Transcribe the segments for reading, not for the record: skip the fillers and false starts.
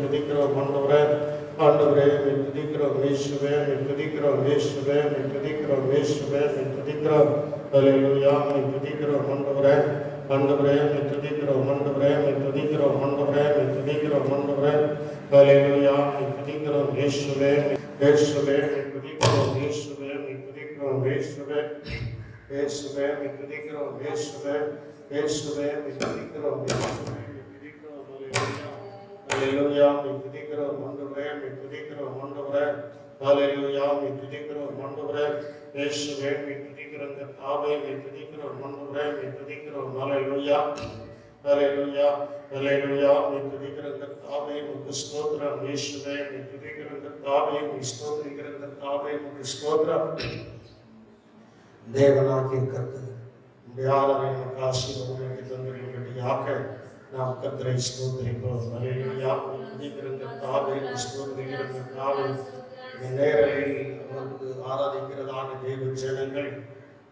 துதிக்கிறோம் ஆண்டவரே. ஆண்டவரே மே துதிக்கிறோம் இயேசுவே, மே துதிக்கிறோம் இயேசுவே, மே துதிக்கிறோம் இயேசுவே, மே துதிக்கிறோம். ஹல்லேலூயா. மே துதிக்கிறோம் ஆண்டவரே. ஆண்டவரே மே துதிக்கிறோம் ஆண்டவரே, மே துதிக்கிறோம் ஆண்டவரே, மே துதிக்கிறோம் ஆண்டவரே. ஹல்லேலூயா. மே துதிக்கிறோம் இயேசுவே, இயேசுவே மே துதிக்கிறோம் இயேசுவே, மே துதிக்கிறோம் இயேசுவே, இயேசுவே மே துதிக்கிறோம் இயேசுவே, இயேசுவே மே துதிக்கிறோம் இயேசுவே, மே துதிக்கிறோம். ஹல்லேலூயா. மே துதிக்கிறோம் ஆண்டவரே, மே துதிக்கிறோம் ஆண்டவரே. ஹல்லேலூயா. மே துதிக்கிறோம் ஆண்டவரே. இயேசுவே மே துதிக்கிறோம் கர்த்தாவே, மே துதிக்கிறோம் ஆண்டவரே, மே துதிக்கிறோம். ஹல்லேலூயா. ஹல்லேலூயா. ஹல்லேலூயா. மே துதிக்கிறோம் கர்த்தாவே, உமக்கு ஸ்தோத்திரம். இயேசுவே மே துதிக்கிறோம் கர்த்தாவே, உம்மை ஸ்தோத்திரிக்கிறோம் கர்த்தாவே, உமக்கு ஸ்தோத்திரம். தேவனாகிய கர்த்தர் உம்முடைய ஆராதனை நமக்கு ஆசீர்வாதம் தந்திருக்கிறபடியாக நாம் கர்த்தரை ஸ்தோத்திரிக்கிறோம். ஹல்லேலூயா. துதிக்கிறோம் கர்த்தாவே, ஸ்தோத்திரிக்கிறோம் கர்த்தாவே. இந்த நேரத்தில் அவருக்கு ஆராதிக்கிறதான தேவ ஜனங்கள்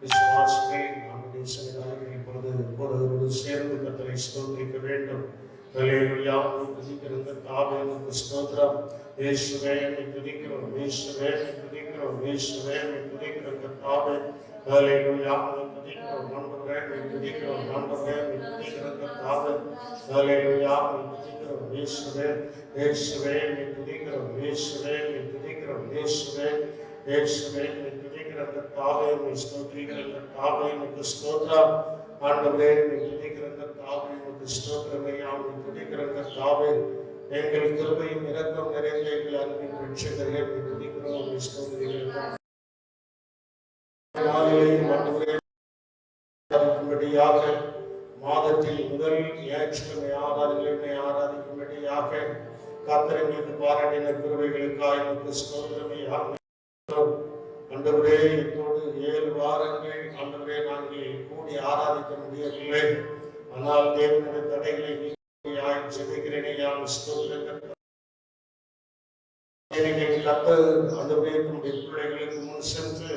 விசுவாசிகள் நம்முடைய சன்னிதானத்தில் இப்பொழுது சேர்ந்து கர்த்தரை ஸ்தோத்திரிக்க வேண்டும். ஹல்லேலூயா. துதிக்கிறோம் கர்த்தாவே, உமக்கு ஸ்தோத்திரம். இயேசுவே மே துதிக்கிறோம் இயேசுவே, மே துதிக்கிறோம் இயேசுவே, மே துதிக்கிறோம் கர்த்தாவே. ஹல்லேலூயா. மே துதிக்கிறோம் ஆண்டவரே, மே துதிக்கிறோம் ஆண்டவரே, மே துதிக்கிறோம் கர்த்தாவே. ஹல்லேலூயா. மே துதிக்கிறோம் இயேசுவே, இயேசுவே மே துதிக்கிறோம் இயேசுவே, மே துதிக்கிறோம் இயேசுவே, இயேசுவே மே துதிக்கிறோம் கர்த்தாவே, மே ஸ்தோத்திரிக்கிறோம் கர்த்தாவே, உமக்கு ஸ்தோத்திரம். ஆண்டவரே மே துதிக்கிறோம் கர்த்தாவே, உமக்கு ஸ்தோத்திரம் ஐயா, மே துதிக்கிறோம் கர்த்தாவே. எங்கள் கிருபையும் இரக்கம் நிறைந்த எங்கள் அன்பின் ரட்சகரே, மே துதிக்கிறோம், மே ஸ்தோத்திரிக்கிறோம். மாதத்தில் முதல் ஞாயிற்றுக்கிழமை ஆராதனை ஆராதிக்கும்படியாக கர்த்தருக்கு பாராட்டின கிருபைகளுக்காக உமக்கு ஸ்தோத்திரமே. ஆண்டவரே இப்போது 7 வாரங்கள் ஆண்டவரே நாங்கள் கூடி ஆராதிக்க முடியவில்லை. ஆனால் தேவனுடைய தடைகளை நீக்கியாய் ஜெபிக்கிறேனே யாம் ஸ்தோத்திரம். கர்த்தர் ஆண்டவரே நம்முடைய பிள்ளைகளுக்கு முன் சென்று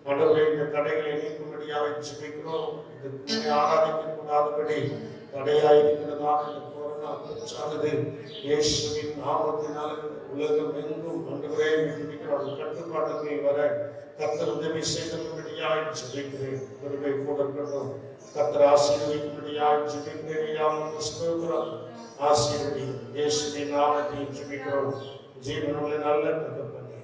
ஆண்டவரே இந்த தடைகளை நீக்கும்படியாக ஜெபிக்கிறோம். இந்த ஆராதிக்க கூடாதபடி தடையாயிருக்கிறதான இந்த கொரோனா தொற்றானது இயேசுவின் நாமத்தினால் உலகம் எங்கும் ஆண்டவரே கட்டுப்பாட்டுகள் வர கர்த்தர் உதவி செய்தபடியாக ஜெபிக்கிறேன். கிருபை கூட இருக்கட்டும். கர்த்தர் ஆசீர்வதிக்கும்படியாக ஜெபிக்கிறேன். யாமுக்கு ஸ்தோத்திரம். ஆசீர்வதி இயேசுவின் நாமத்தில் ஜெபிக்கிறோம். ஜீவனுள்ள நல்ல தகப்பனே.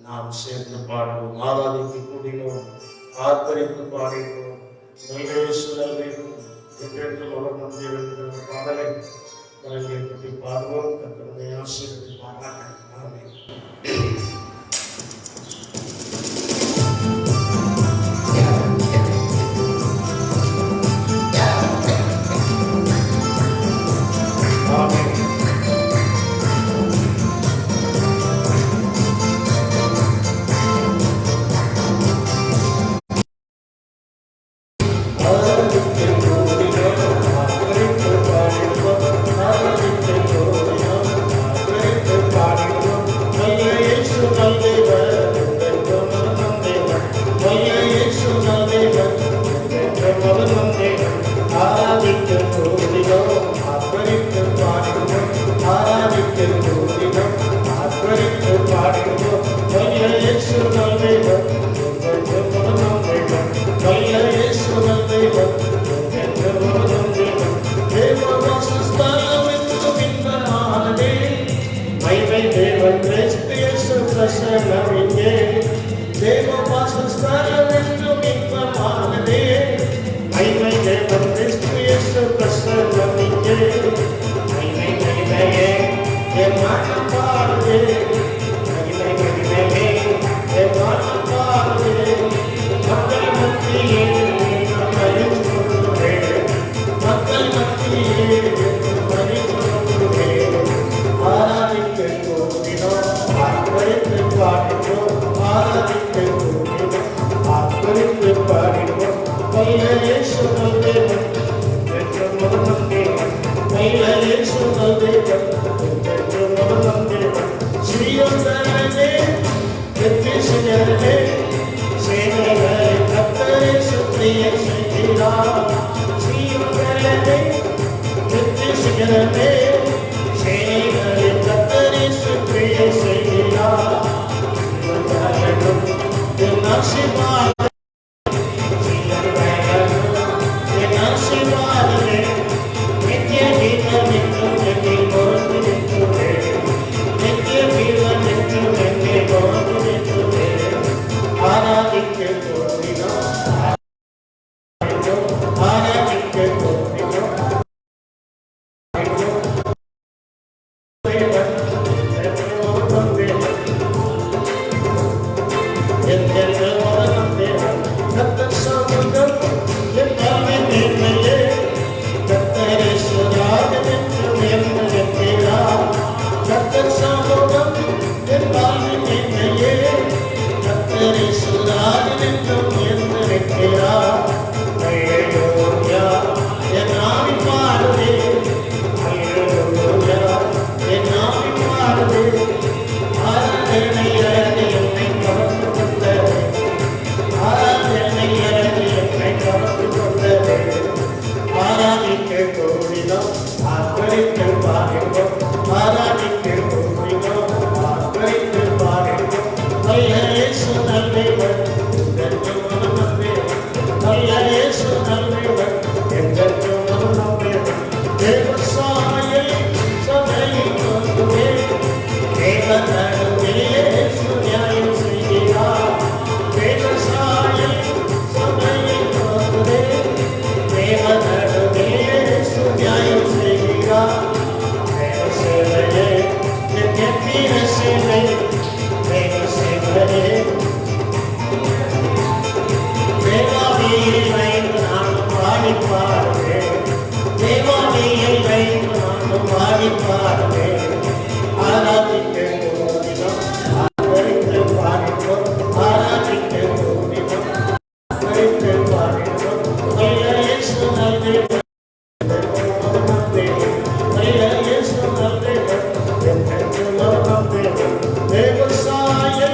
நாம் சேர்ந்து பாடுவோம், ஆராதித்து கூடினோம், ஆர்ப்பரித்து பாடினோம். என்றென்றும் அவர் நம்பிய இருக்கிற பாடலை கலைஞரை பற்றி பாடுவோம். கர்த்தருடைய ஆசீர்வதிப்பாராக. ஆமென். Sri ஆதரித்து பாடுவோம், ஆராதித்து போற்றினோம், ஆதரித்து பாடுவோம். நல்ல இயேசு நல்லவர், என்றென்றும் நல்லவர். நல்ல இயேசு நல்லவர், என்றென்றும் நல்லவர். தேவசாயை சபையில் வந்துவே, தேவ நடுவே இயேசு நியாயம் செய்கிறார். தேவசாயை சபையில் வந்துவே, தேவ நடுவே இயேசு நியாயம் செய்கிறார். தேவ சேவையே எத்தீர சேவை, தேவ சேவையே தேவாவியை வைத்து நான் பாடிப்பாடுவேன், தேவாவியை வைத்து நான் பாடிப்பாடுவேன். ஆராதிக்க போதினோம், ஆதரித்து பாடினோம், ஆராதிக்க போதினோம், ஆதரித்து பாடினோம். நல்ல இயேசு நல்லவர், நல்ல இயேசு நல்லவர், என்றென்றும் நல்லவர். தேவசாயை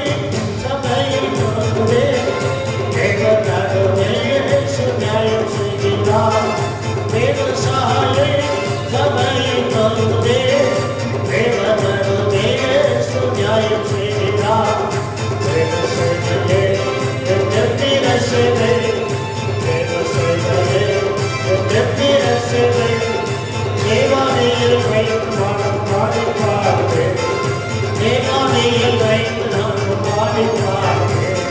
சபையில் வந்துவே, தேவ நடுவே இயேசு நியாயம் செய்கிறார். தேவசாயை சபையில் வந்துவே, தேவ நடுவே இயேசு நியாயம் செய்கிறார். தேவ சேவையே எத்தீர சேவை, தேவ சேவையே எத்தீர சேவை. தேவாலயில் வைத்து நான் பாடிப்பாடுவேன், தேவாலயில் வைத்து நான் பாடிப்பாடுவேன்.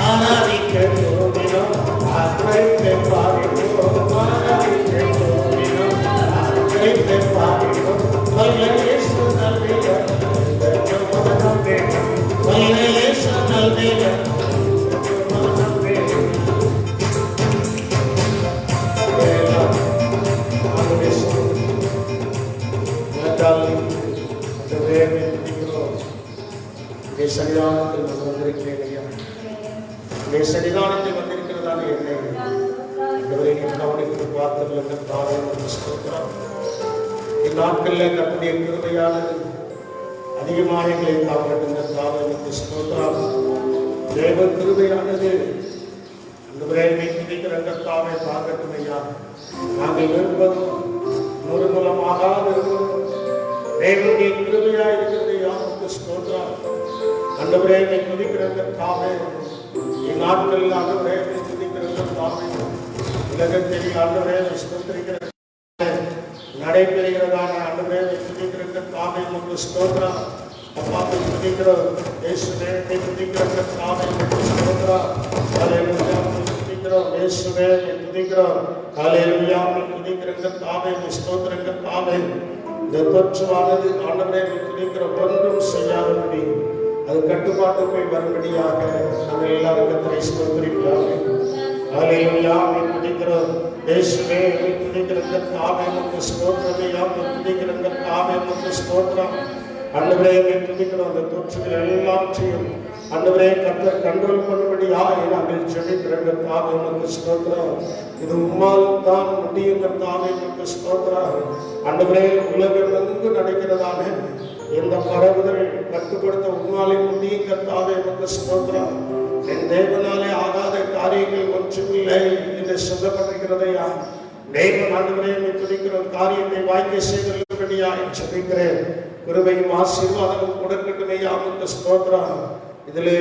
ஆராதிக்க போதினோம், ஆதரித்து பாடினோம், ஆராதிக்க போதினோம், ஆதரித்து பாடினோம். நல்ல இயேசு நல்லவர், என்றென்றும் நல்லவர். நல்ல இயேசு நல்லவர், என்றென்றும் நல்லவர். எல்லாம் ஆண்டவரே ஸ்தோத்திரம். எனக்கால் அந்த வேலை துதிக்கிறோம். இங்கே சன்னிதானத்தில் நான் வந்திருக்கிறேன் ஐயா. இங்கே சன்னிதானத்தில் வந்திருக்கிறதான என்னை ஆண்டவரே நீ கவனித்து பார்த்ததில் கர்த்தாவே ஸ்தோத்திரம். இந்நாட்களில் கர்த்தருடைய கிருபையானது அதிகமாக எங்களை காக்கட்டும் கர்த்தாவே ஸ்தோத்திரம். தேவ கிருபையானது ஆண்டவரே நீ துதிக்கிற கர்த்தாவே காக்கட்டும் ஐயா. நாங்கள் விரும்புவதும் நிர்மூலமாகாத இருப்பதும் தேவனுடைய கிருபையா இருக்கிறது யாருக்கு ஸ்தோத்திரம். ஆண்டவரே நீ துதிக்கிற கர்த்தாவே இந்நாட்களில் ஆண்டவரே நீ துதிக்கிற கர்த்தாவே உலகத்தில் ஆண்டவரே ஸ்தோத்திரிக்கிற நடைபெறுகிறதான ஆண்டவரே நீ துதிக்கிற கர்த்தாவே உமக்கு ஸ்தோத்திரம். அப்பா துதிக்கிறோம் இயேசுவே நீ துதிக்கிற கர்த்தாவே உமக்கு ஸ்தோத்திரம். ஹல்லேலூயா துதிக்கிறோம் இயேசுவே நீ துதிக்கிறோம். ஹல்லேலூயா துதிக்கிற கர்த்தாவே நீ ஸ்தோத்திர கர்த்தாவே. இந்த தொற்றுவானது ஆண்டவரே நீ துதிக்கிற ஒன்றும் செய்யாதபடி அது கட்டுப்பாட்டுக்குள் வரும்படியாக நம்ம எல்லாரும் கர்த்தரை ஸ்தோத்திரிக்கிறோம். ஹல்லேலூயா நீ துதிக்கிறோம் இயேசுவே நீ துதிக்கிற கர்த்தாவே உமக்கு ஸ்தோத்திரமையா நீ துதிக்கிற கர்த்தாவே உமக்கு ஸ்தோத்திரம். ஆண்டவரே நீ துதிக்கிறோம். அந்த தொற்றுகள் எல்லாவற்றையும் ஆண்டவரே கர்த்தர் கண்ட்ரோல் பண்ணும்படியா நாங்கள் ஜெபிக்கிற கர்த்தாவே உமக்கு ஸ்தோத்திரம். இது உம்மால் தான் முடியும் கர்த்தாவே உமக்கு ஸ்தோத்திரம். ஆண்டவரே உலகம் எங்கு நடக்கிறதான இந்த பரவுதல் கட்டுப்படுத்த உம்மாலே முடியும் கர்த்தாவே உமக்கு ஸ்தோத்திரம். என் தேவனாலே ஆகாத காரியங்கள் ஒன்றுமில்லை என்று சொல்லப்பட்டிருக்கிறதையா தேவன் ஆண்டவரே நீ துதிக்கிறோம். காரியத்தை வாய்க்க செய்தபடியா ஜெபிக்கிறேன். கிருபையும் ஆசீர்வாதமும் கொடுக்கட்டுமையா உமக்கு ஸ்தோத்திரம். இதிலே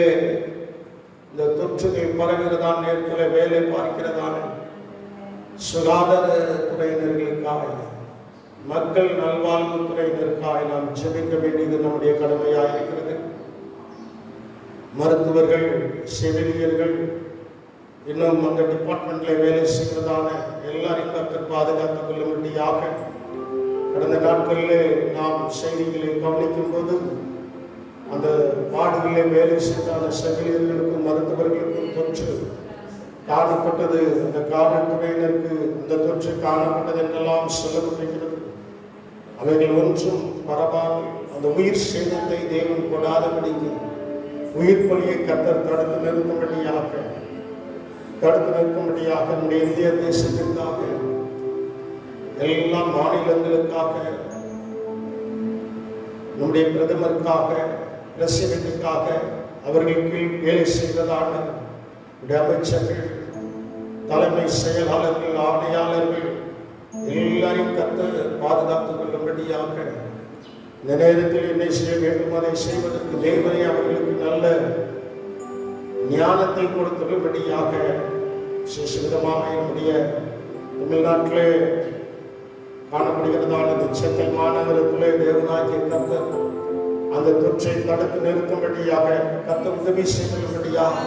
இந்த தொற்றுகள் பரவுகிறதான நேரத்தில் வேலை பார்க்கிறதான சுகாதார துறையினர்களுக்காக மக்கள் நல்வாழ்வு துறையினருக்காக நாம் ஜெபிக்க வேண்டியது நம்முடைய கடமையாக இருக்கிறது. மருத்துவர்கள், செவிலியர்கள், இன்னும் அந்த டிபார்ட்மெண்ட்ல வேலை செய்கிறதான எல்லாரையும் கர்த்தர் பாதுகாத்துக் கொள்ளும்படியாக கடந்த நாட்களில் நாம் செய்திகளை கவனிக்கும் போது அந்த வார்டுகளில் வேலை செய்தான செவிலியர்களுக்கும் மருத்துவர்களுக்கும் தொற்று காணப்பட்டது. அந்த காவல்துறையினருக்கு இந்த தொற்று காணப்பட்டது என்றெல்லாம் சொல்லப்பட்டிருக்கிறது. அவைகள் ஒன்றும் பரவாமல் அந்த உயிர் சேதத்தை தேவன் கொடாதபடிக்கு உயிர் பலியை கர்த்தர் தடுத்து நிறுத்தும்படியாக நம்முடைய இந்திய தேசத்திற்காக எல்லா மாநிலங்களுக்காக நம்முடைய பிரதமருக்காக பிரசிடென்ட்டுக்காக அவர்களுக்கு வேலை செய்ததான அமைச்சர்கள், தலைமை செயலாளர்கள், ஆணையாளர்கள், எல்லாரையும் கர்த்தர் பாதுகாத்துக் கொள்ளும்படியாக இந்த நேரத்தில் என்ன செய்ய வேண்டும் அதை செய்வதற்கு தேவனே அவர்களுக்கு நல்ல ஞானத்தை கொடுத்துள்ளபடியாக விசேஷமாக என்னுடைய தமிழ்நாட்டிலே காணப்படுகிறதான இந்த சென்னை மாநகரத்திலே தேவனாகிய கர்த்தர் அந்த தொற்றை தடுத்து நிறுத்தும்படியாக கர்த்தர் உதவி செய்துள்ளபடியாக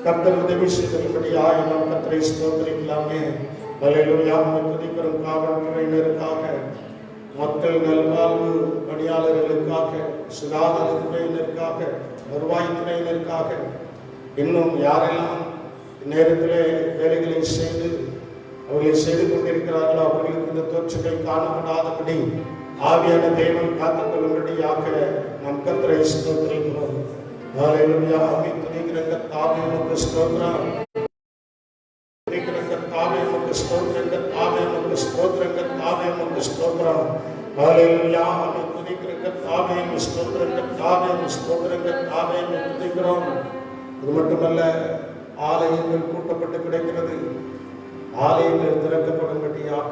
கர்த்தர் உதவி செய்துள்ளபடியாக நாம் கர்த்தரை ஸ்தோத்திரிக்கலாமே. அல்லேலூயா. துதிக்கிறோம் காவல்துறையினருக்காக, மக்கள் நல்வாழ்வு பணியாளர்களுக்காக, சுகாதாரத்துறையினருக்காக, வருவாய்த்துறையினருக்காக, இன்னும் யாரெல்லாம் நேரத்திலே வேலைகளை செய்து அவர்களை செய்து கொண்டிருக்கிறார்களோ அவர்களுக்கு இந்த தொற்றுகள் காணப்படாதபடி ஆவியான தேவன் காத்துக் கொள்ளும்படியாக நம் கர்த்தரை ஸ்தோத்திரிக்கிறோம். அல்லேலூயா. துதிக்கிற கர்த்தாவே உமக்கு ஸ்தோத்திரம். துதிக்கிற கர்த்தாவே உமக்கு ஸ்தோத்திரம். கர்த்தாவே உமக்கு ஸ்தோத்திரம். கர்த்தாவே உமக்கு ஸ்தோத்திரம். அல்லேலூயா. துதிக்கிற கர்த்தாவே உமக்கு ஸ்தோத்திரம். கர்த்தாவே உமக்கு ஸ்தோத்திரம். கர்த்தாவே உமக்கு துதிக்கிறோம். அது மட்டுமல்ல, ஆலயங்கள் கூட்டப்பட்டு கிடக்கிறது. ஆலயங்கள் திறக்கப்படும்படியாக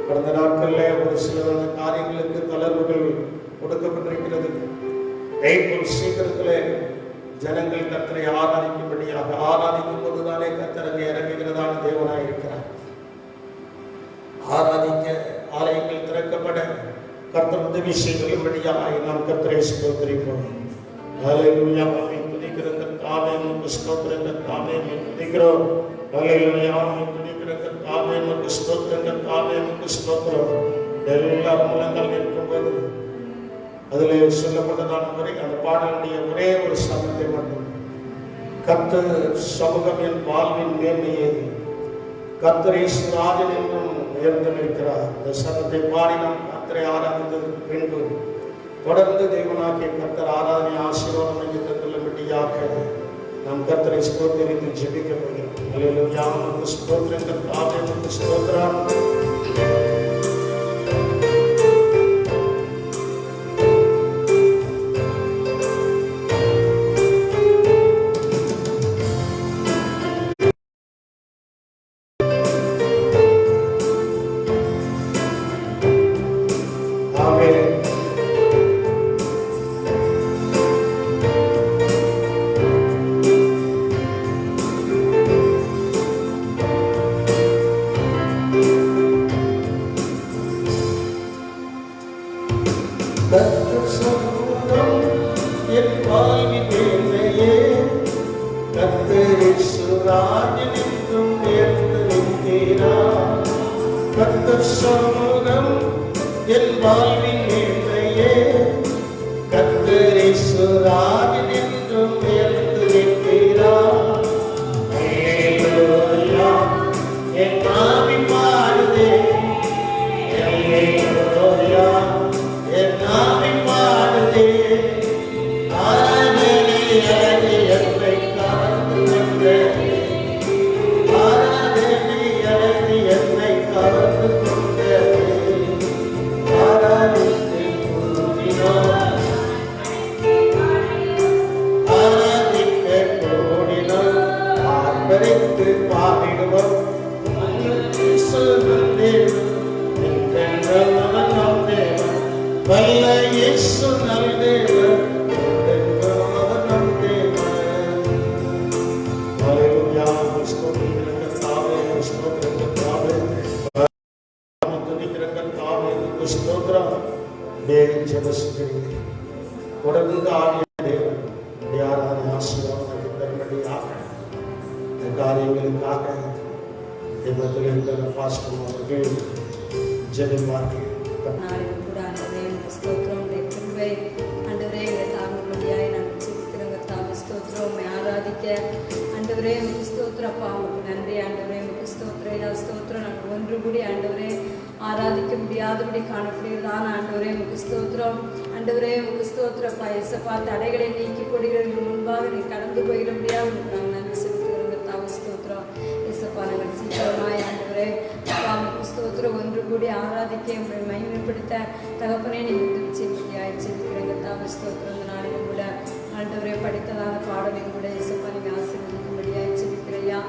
கடந்த நாட்களில் ஒரு சில காரியங்களுக்கு தளர்வுகள் கொடுக்கப்பட்டிருக்கிறது. சீக்கிரத்தில் ஜனங்கள் கர்த்தரை ஆராதிக்கும்படியாக, ஆராதிக்கும் போதுதானே கர்த்தரை இறங்குகிறதான தேவனாய் இருக்கிறார். ஆராதிக்க ஆலயங்கள் திறக்கப்பட கர்த்தர் உதவி செய்யும்படியாக நாம் கர்த்தரை ஸ்தோத்திரிப்போம். அல்லேலூயா. துதிக்கிற கர்த்தாவே உமக்கு ஸ்தோத்திரம். கர்த்தாவே துதிக்கிறோம். அல்லேலூயா. துதிக்கிற கர்த்தாவே உமக்கு ஸ்தோத்திரம். கர்த்தாவே உமக்கு ஸ்தோத்திரம். எல்லாரும் முழங்கால் நிற்கும்போது அதில் சொல்லப்பட்டதான முறை அந்த பாடலுடைய ஒரே ஒரு சமத்தை மட்டும், கர்த்தர் சமூகம் என் வாழ்வின் மேன்மையே, கர்த்தரை ராஜன் என்றும் உயர்ந்து நிற்கிறார். இந்த சமத்தை பாடி நாம் கர்த்தரை ஆராதித்ததற்கு பின்பு தொடர்ந்து தேவனாகிய கர்த்தர் ஆராதனை ஆசீர்வாதம் என்று தந்துள்ளபடியாக நாம் கர்த்தரை ஸ்தோத்திரித்து ஜெபிக்க போகிறோம். அல்லேலூயா. உமக்கு ஸ்தோத்திரம். கர்த்தாவே உமக்கு ஸ்தோத்திரம். தொடர்ந்து ஆகிய தேவன் ஆராதனை ஆசீர்வாதம் தரும்படியாக இந்த காரியங்களுக்காக தேவத்தில் இருக்கிற பாஸ்டர் அவர்கள் ஜெபிப்பார்கள். ஆண்டவரே ஸ்தோத்திரப்பா, உங்களுக்கு நன்றி ஆண்டவரே, உங்களுக்கு ஸ்தோத்திரையா ஸ்தோத்திரம். நாங்கள் ஒன்று கூடி ஆண்டவரே ஆராதிக்க முடியாதபடி காணப்படுகிறதான ஆண்டவரே உங்களுக்கு ஸ்தோத்திரம். ஆண்டவரே உங்களுக்கு ஸ்தோத்திரப்பா. இயேசப்பா, தடைகளை நீக்கி போடுகிறவர்கள் முன்பாக நீ கடந்து போயிட முடியாது நாங்கள் நன்றி செலுத்துகிறோங்க. தாவ ஸ்தோத்திரம். இயேசப்பா, நாங்கள் சீக்கிரமாய் ஆண்டவரே அப்பா உங்களுக்கு ஸ்தோத்திரம் ஒன்று கூடி ஆராதிக்க உங்களை மகிமைப்படுத்த தகப்பனே நீ உதவி செய்ய செலுத்துகிறோங்க. தாவ ஸ்தோத்திரம். இந்த நாளிலும் கூட ஆண்டவரே படித்ததான பாடலையும் கூட இயேசப்பா நீங்கள் ஆசீர்வதிக்கும்படியாக செலுத்துகிறையா.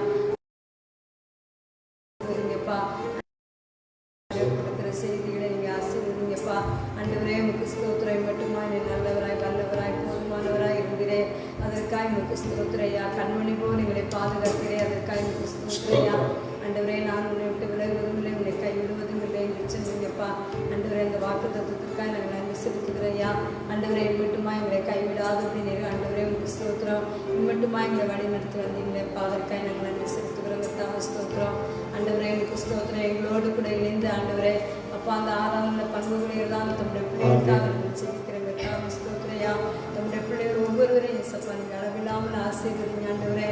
கிருபைக்காய் உங்களுக்கு ஸ்தோத்திரையா. கண்மணி போல் எங்களை பாதுகாக்கிறேன், அதற்காக உங்களுக்கு ஸ்தோத்திரையா. ஆண்டவரே, நான் உன்னை விட்டு விலகுவதும் இல்லை, உன்னை கைவிடுவதும் இல்லை என்று சொன்னீங்கப்பா. ஆண்டவரே, அந்த வாக்கு தத்துவத்திற்காக நாங்கள் நன்றி செலுத்துகிறையா. ஆண்டவரே, மட்டுமா எங்களை கைவிடாது அப்படின்னு ஆண்டவரே உங்களுக்கு ஸ்தோத்திரம். மட்டுமா எங்களை வழி நடத்தி வந்தீங்களேப்பா, அதற்காக நாங்கள் நன்றி செலுத்துகிறோம். கர்த்தாவே ஸ்தோத்திரம். ஆண்டவரே, உங்களுக்கு ஸ்தோத்திரம். எங்களோடு கூட இணைந்து ஆண்டவரே அப்பா அந்த ஆறாவது பங்குகளில் தான் தம்முடைய பிள்ளைகளுக்காக நாங்கள் ஜெபிக்கிறோம். கர்த்தாவே ஸ்தோத்திரையா. தம்முடைய பிள்ளைகள் ஒவ்வொருவரையும் இயேசப்பா நீங்க அளவில்லாமல் ஆசீர்வதிங்க ஆண்டவரே.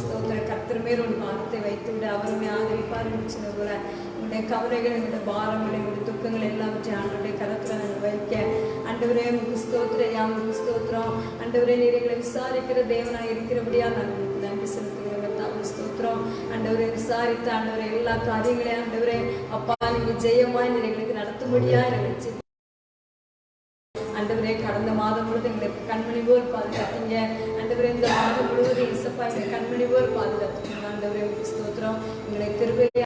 ஸ்தோத்திர கர்த்தர் மேல் ஒரு பாரத்தை வைத்து விட அவருமே ஆதரிப்பார் சொன்ன போல உங்களுடைய கவலைகள், எங்களுடைய பாரங்கள், எங்களுடைய துக்கங்கள் எல்லாவற்றையும் ஆண்டவருடைய கரத்தில் நாங்கள் வைக்க ஆண்டவரே உங்களுக்கு ஸ்தோத்திரையா. உங்களுக்கு ஸ்தோத்திரம். ஆண்டவரே, நீர் எங்களை விசாரிக்கிற தேவனாக இருக்கிறபடியா நாங்கள் உங்களுக்கு நன்றி செலுத்துகிறோம். ஸ்தோத்திரம். ஆண்டவரை விசாரித்த ஆண்டவரை எல்லா காரியங்களையும் ஆண்டவரே அப்பா நீங்க ஜெயமாய் எங்களுக்கு நடத்தும்படியா எங்களுக்கு ஆண்டவரே. கடந்த மாதம் முழுவதும் எங்களை கண்மணி போல் பாதுகாத்தீங்க ஆண்டவரே. இந்த மாதம் முழுவதும் இசப்பா எங்களை கண்மணி போல் பாதுகாத்தீங்க ஆண்டவரே. உங்களுக்கு ஸ்தோத்திரம். எங்களை கிருபையா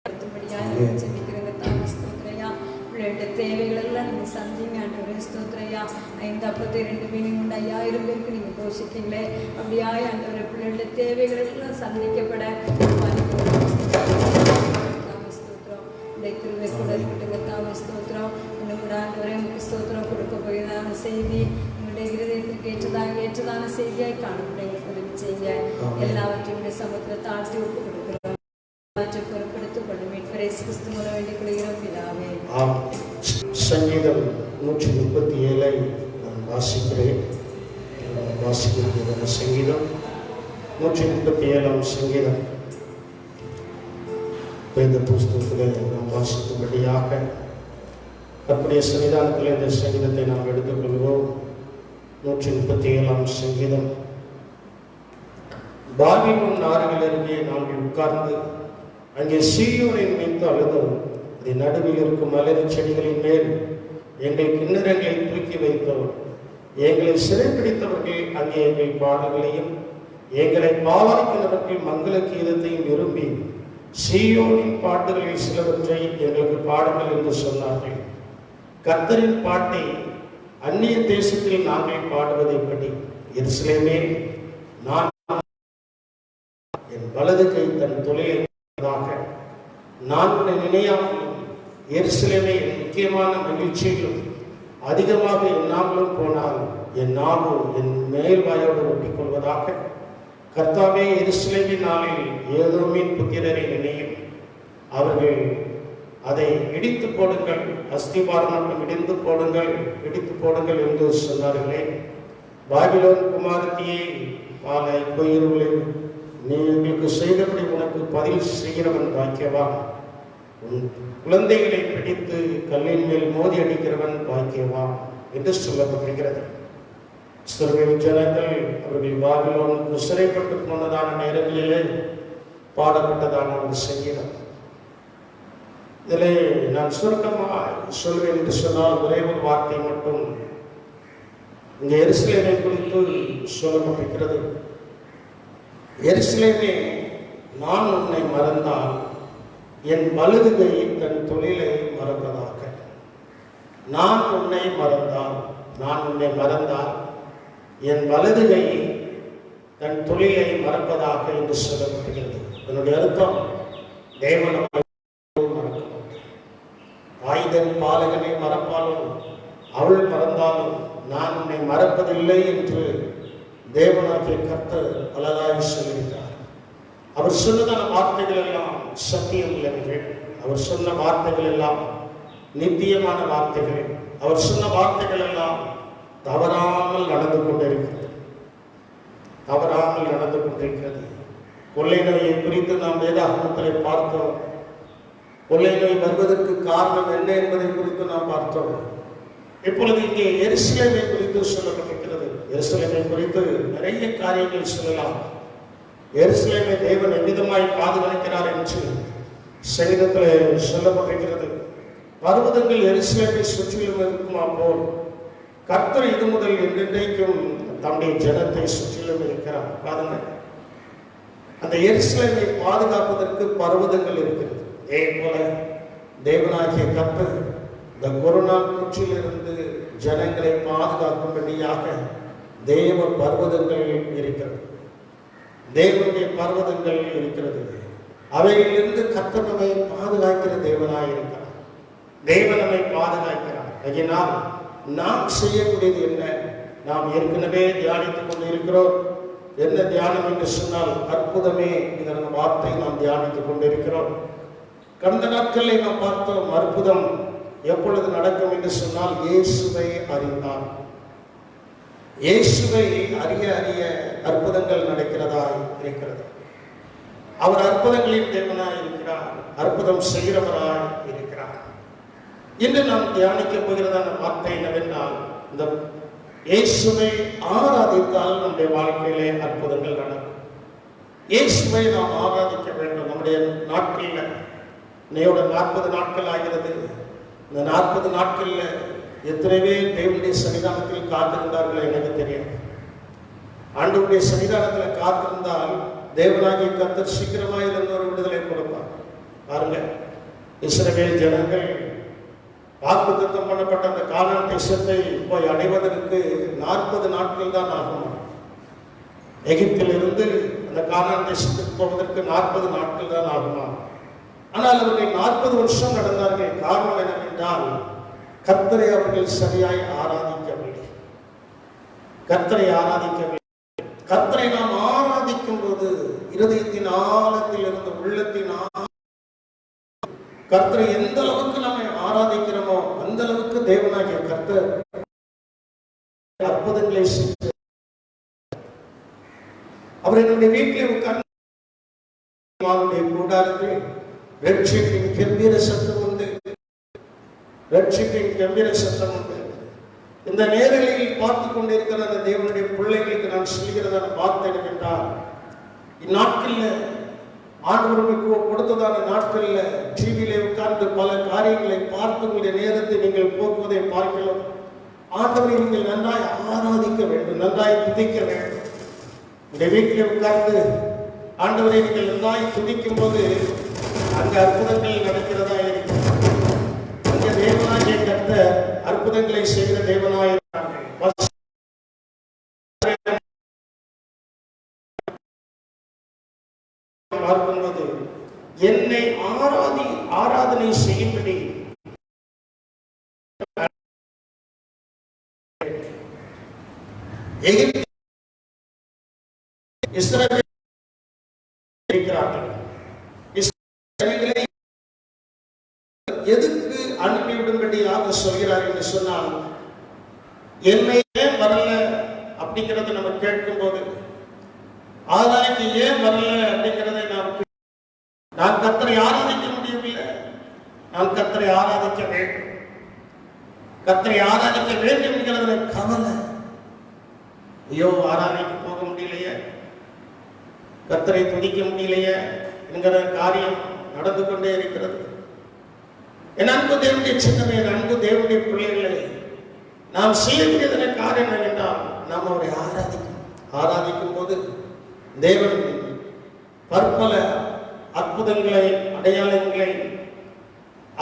நடத்தும்படியா ஜெபிக்கிறேங்க. தாங்க ஸ்தோத்திரையா. பிள்ளைகளுடைய தேவைகள் எல்லாம் நீங்க சந்திங்க ஆண்டவரே. ஸ்தோத்திரையா. 5 அப்பத்தை 2 மீனும் உண்டு 5000 பேருக்கு நீங்க போஷித்தீங்களே, அப்படியாய் ஆண்டவரே பிள்ளைகளுடைய தேவைகள் எல்லாம் சந்திக்கப்பட ஸ்தோத்திரம். இந்த கிருபை கூட இருக்கட்டுங்க. தாங்க ஸ்தோத்திரம். இன்னும் கூட ஆண்டவரே உங்களுக்கு ஸ்தோத்திரம். கொடுக்க போகிறதான செய்தி உங்களுடைய இருதயத்திற்கு ஏற்றதான செய்தியாய் காணப்பட எங்களுக்கு உதவி செய்ய எல்லாவற்றையும் சமூகத்தில் தாழ்த்தி ஒப்பு கொடுக்கிறோம். பொறுப்படுத்திக் கொள்ளும் கிறிஸ்து மூலம் வேண்டிக் கொள்கிறோம் பிதாவே. சங்கீதம் 137 நான் வாசிக்கிறேன். வாசிக்கிறது சங்கீதம் 137 சங்கீதம் வேத புஸ்தகத்தில் நாம் வாசிக்கும்படியாக கர்த்தருடைய சன்னிதானத்தில் இந்த சங்கீதத்தை நாம் எடுத்துக்கொள்வோம். 137 சங்கீதம். பாபிலோன் நாடுகள் அருகே நாங்கள் உட்கார்ந்து அங்கே சீயோனை நினைத்து அழுதோம். அதன் நடுவில் இருக்கும் மலர் செடிகளின் மேல் எங்கள் கிண்ணறங்களை தூக்கி வைத்தோம். எங்களை சிறைப்பிடித்தவர்கள் அங்கே எங்கள் பாடல்களையும் எங்களை பாலாய்க்கிறவர்கள் மங்கள கீதத்தையும் விரும்பி சீயோனின் பாட்டுகளில் சிலவற்றை எங்களுக்கு பாடுங்கள் என்று சொன்னார்கள். கர்த்தரின் பாட்டை அந்நிய தேசத்தில் நாங்கள் பாடுவதை படி எருசலேமே, நான் என் வலது கை தன் தொழிலை நான் உன்னை நினையாமல் எருசலேமை என் முக்கியமான மகிழ்ச்சியிலும் அதிகமாக எண்ணாமலும் போனால் என் நாவு என் மேல் வாயோடு ஒட்டிக் கொள்வதாக. கர்த்தாவே, எருசலேமின் நாளில் ஏதோமின் புத்திரரை நினையும். அவர்கள் அதை இடித்து போடுங்கள், அஸ்திபாரம் மட்டும் இடித்து போடுங்கள் என்று சொன்னார்களே. பாபிலோன் குமாரத்தியே, பாலை பொய்யர்களே, நீ எங்களுக்கு செய்தபடி உனக்கு பதில் செய்கிறவன் பாக்கியவான். உன் குழந்தைகளை பிடித்து கல்லின் மேல் மோதி அடிக்கிறவன் பாக்கியவான் என்று சொல்லப்பட்டிருக்கிறது. இஸ்ரவேல் ஜனங்கள் அவர்கள் பாபிலோனுக்கு சிறைப்பட்டு போனதான நேரங்களிலே பாடப்பட்டதான ஒரு சங்கீதம். இதிலே நான் சுருக்கமாக சொல்வேன் என்று சொன்னால் ஒரே ஒரு வார்த்தை மட்டும் இங்கே எருசலேமை குறித்து சொல்லப்பட்டிருக்கிறது. எருசலேமே, நான் உன்னை மறந்தால் என் வலது கை தன் தொழிலை மறப்பதாக. நான் உன்னை மறந்தால் என் வலது கை தன் தொழிலை மறப்பதாக என்று சொல்லப்படுகிறது. என்னுடைய அர்த்தம், தேவன் ஆயுதன் பாலகனை மறப்பாலும் அவள் மறந்தாலும் நான் உன்னை மறப்பதில்லை என்று தேவனாகிய கர்த்தர் அழகாய் சொல்லியிருக்கிறார். அவர் சொன்னதான வார்த்தைகள் எல்லாம் சத்தியம் உள்ளவர்கள். அவர் சொன்ன வார்த்தைகள் எல்லாம் நித்தியமான வார்த்தைகள். அவர் சொன்ன வார்த்தைகள் எல்லாம் தவறாமல் நடந்து கொண்டிருக்கிறது. கொள்ளை நோயை குறித்து நாம் வேதாகமத்திலே பார்த்தோம். கொள்ளை நோய் வருவதற்கு காரணம் என்ன என்பதை குறித்து நாம் பார்த்தோம். இப்பொழுது இங்கே எருசலேமை குறித்து சொல்லப்பட்டிருக்கிறது. எருசலேமை குறித்து நிறைய காரியங்கள் சொல்லலாம். எருசலேமை தேவன் எவ்விதமாய் பாதுகாக்கிறார் என்று சங்கீதத்தில் சொல்லப்பட்டிருக்கிறது. பர்வதங்கள் எருசலேமை சுற்றிலும் இருக்குமா போல் கர்த்தர் இது முதல் என்றைக்கும் தம்முடைய ஜனத்தை சுற்றிலும் இருக்கிறார். பாருங்க, அந்த எருசலேமை பாதுகாப்பதற்கு பர்வதங்கள் இருக்கிறது. அதே போல தேவனாகிய கர்த்தர் இந்த கொரோனா தொற்றிலிருந்து ஜனங்களை பாதுகாக்கும்படியாக தேவ பர்வதங்கள் இருக்கிறது. தேவனுடைய பர்வதங்கள் இருக்கிறது. அவையிலிருந்து கர்த்தர் நம்மை பாதுகாக்கிற தேவனாய் இருக்கிறார். தேவன் நம்மை பாதுகாக்கிறார். அதனால் நாம் செய்யக்கூடியது என்ன? நாம் ஏற்கனவே தியானித்துக் கொண்டு இருக்கிறோம். என்ன தியானம் என்று சொன்னால் அற்புதமே என்கிற வார்த்தை நாம் தியானித்துக் கொண்டிருக்கிறோம். கடந்த நாட்களில் நாம் பார்த்தோம், அற்புதம் எப்பொழுது நடக்கும் என்று சொன்னால் இயேசுவை அறிந்தார். இயேசுவை அறிய அறிய அற்புதங்கள் நடக்கிறதாய் இருக்கிறது. அவர் அற்புதங்களின் தேவனாய் இருக்கிறார். அற்புதம் செய்கிறவராய் இருக்கிறார். இன்று நாம் தியானிக்க போகிறதான வார்த்தை என்னவென்றால், இந்த இயேசுவை ஆராதித்தால் நம்முடைய வாழ்க்கையிலே அற்புதங்கள் நடக்கும். இயேசுவை நாம் ஆராதிக்க வேண்டும். நம்முடைய நாட்களில் இன்னையோட 40 நாட்கள் ஆகிறது. இந்த 40 நாட்கள்ல எத்தனை பேர் தேவனுடைய சன்னிதானத்தில் காத்திருந்தார்கள் எனக்கு தெரியும். ஆண்டவருடைய சன்னிதானத்தில் காத்திருந்தால் தேவனாகிய கர்த்தர் சீக்கிரமாக இருந்து ஒரு விடுதலை கொடுப்பார். பாருங்க, இஸ்ரவேல் ஜனங்கள் வாக்குத்தத்தம் பண்ணப்பட்ட அந்த கானான் தேசத்தை போய் அடைவதற்கு 40 நாட்கள் தான் ஆகும். எகிப்திலிருந்து அந்த கானான் தேசத்துக்கு போவதற்கு 40 நாட்கள் தான் ஆகுமா. ஆனால் அவர்கள் 40 வருஷம் நடந்தார்கள். காரணம் என்னவென்றால் கர்த்தரை அவர்கள் சரியாய் ஆராதிக்கவில்லை. கர்த்தரை ஆராதிக்கவில்லை. கர்த்தரை நாம் ஆராதிக்கும் போது இருதயத்தின் ஆழத்தில் இருந்து உள்ளத்தின் கர்த்தரை எந்த அளவுக்கு நம்ம ஆராதிக்கிறோமோ அந்த அளவுக்கு தேவனாகிய கர்த்தர் அற்புதங்களை செய்து அவர் என்னுடைய வீட்டில் உட்கார்ந்து கூடாரத்தில் ரட்சிப்பின் கம்பீர சத்தம் உண்டு. ரட்சிப்பின் கம்பீர சத்தம் உண்டு. இந்த நேரலையில் பார்த்து கொண்டிருக்கிற அந்த தேவனுடைய பிள்ளைகளுக்கு நான் சொல்கிறதான வார்த்தை என்னவென்றால், இந்நாட்களில் ஆண்டவர்களுக்கு கொடுத்ததான நாட்களில் டிவியிலே உட்கார்ந்து பல காரியங்களை பார்த்து உங்களுடைய நேரத்தை நீங்கள் போக்குவதை பார்க்கலாம். ஆண்டவரை நீங்கள் நன்றாய் ஆராதிக்க வேண்டும், நன்றாய் துதிக்க வேண்டும். இந்த வீட்டில் உட்கார்ந்து ஆண்டவரை நீங்கள் நன்றாய் துதிக்கும் போது அங்க அற்புதங்கள் நடக்கிறதா இருக்கு. அங்க தேவனாகிய கர்த்தர் அற்புதங்களை செய்கிற தேவனாய் பார்க்கும்போது என்னை ஆராதனை செய்யும்படி இஸ்ரவேல் இருக்கிறார்கள். எதுக்கு அனுப்பிவிடும்படியாக சொல்கிறார் என்று சொன்னால், என்னை ஏன் வரல அப்படிங்கிறத நம்ம கேட்கும் போது, ஆதாரக்கு ஏன் வரல அப்படிங்கிறதை நான் கர்த்தரை ஆராதிக்க முடியவில்லை. நான் கர்த்தரை ஆராதிக்க வேண்டும். கர்த்தரை ஆராதிக்க வேண்டும் என்கிறத கவலை. ஐயோ, ஆராதிக்க போக முடியலையே, கர்த்தரை துதிக்க முடியலையே என்கிற காரியம் நடந்து கொண்டே இருக்கிறது. என் அன்பு தேவனுடைய சின்னமே, என் அன்பு தேவனுடைய பிள்ளைகளை நாம் செய்யக்கூடியதன காரியம் என்னவென்றால், நாம் அவரை ஆராதிக்கும் போது தேவன் பற்பல அற்புதங்களை அடையாளங்களை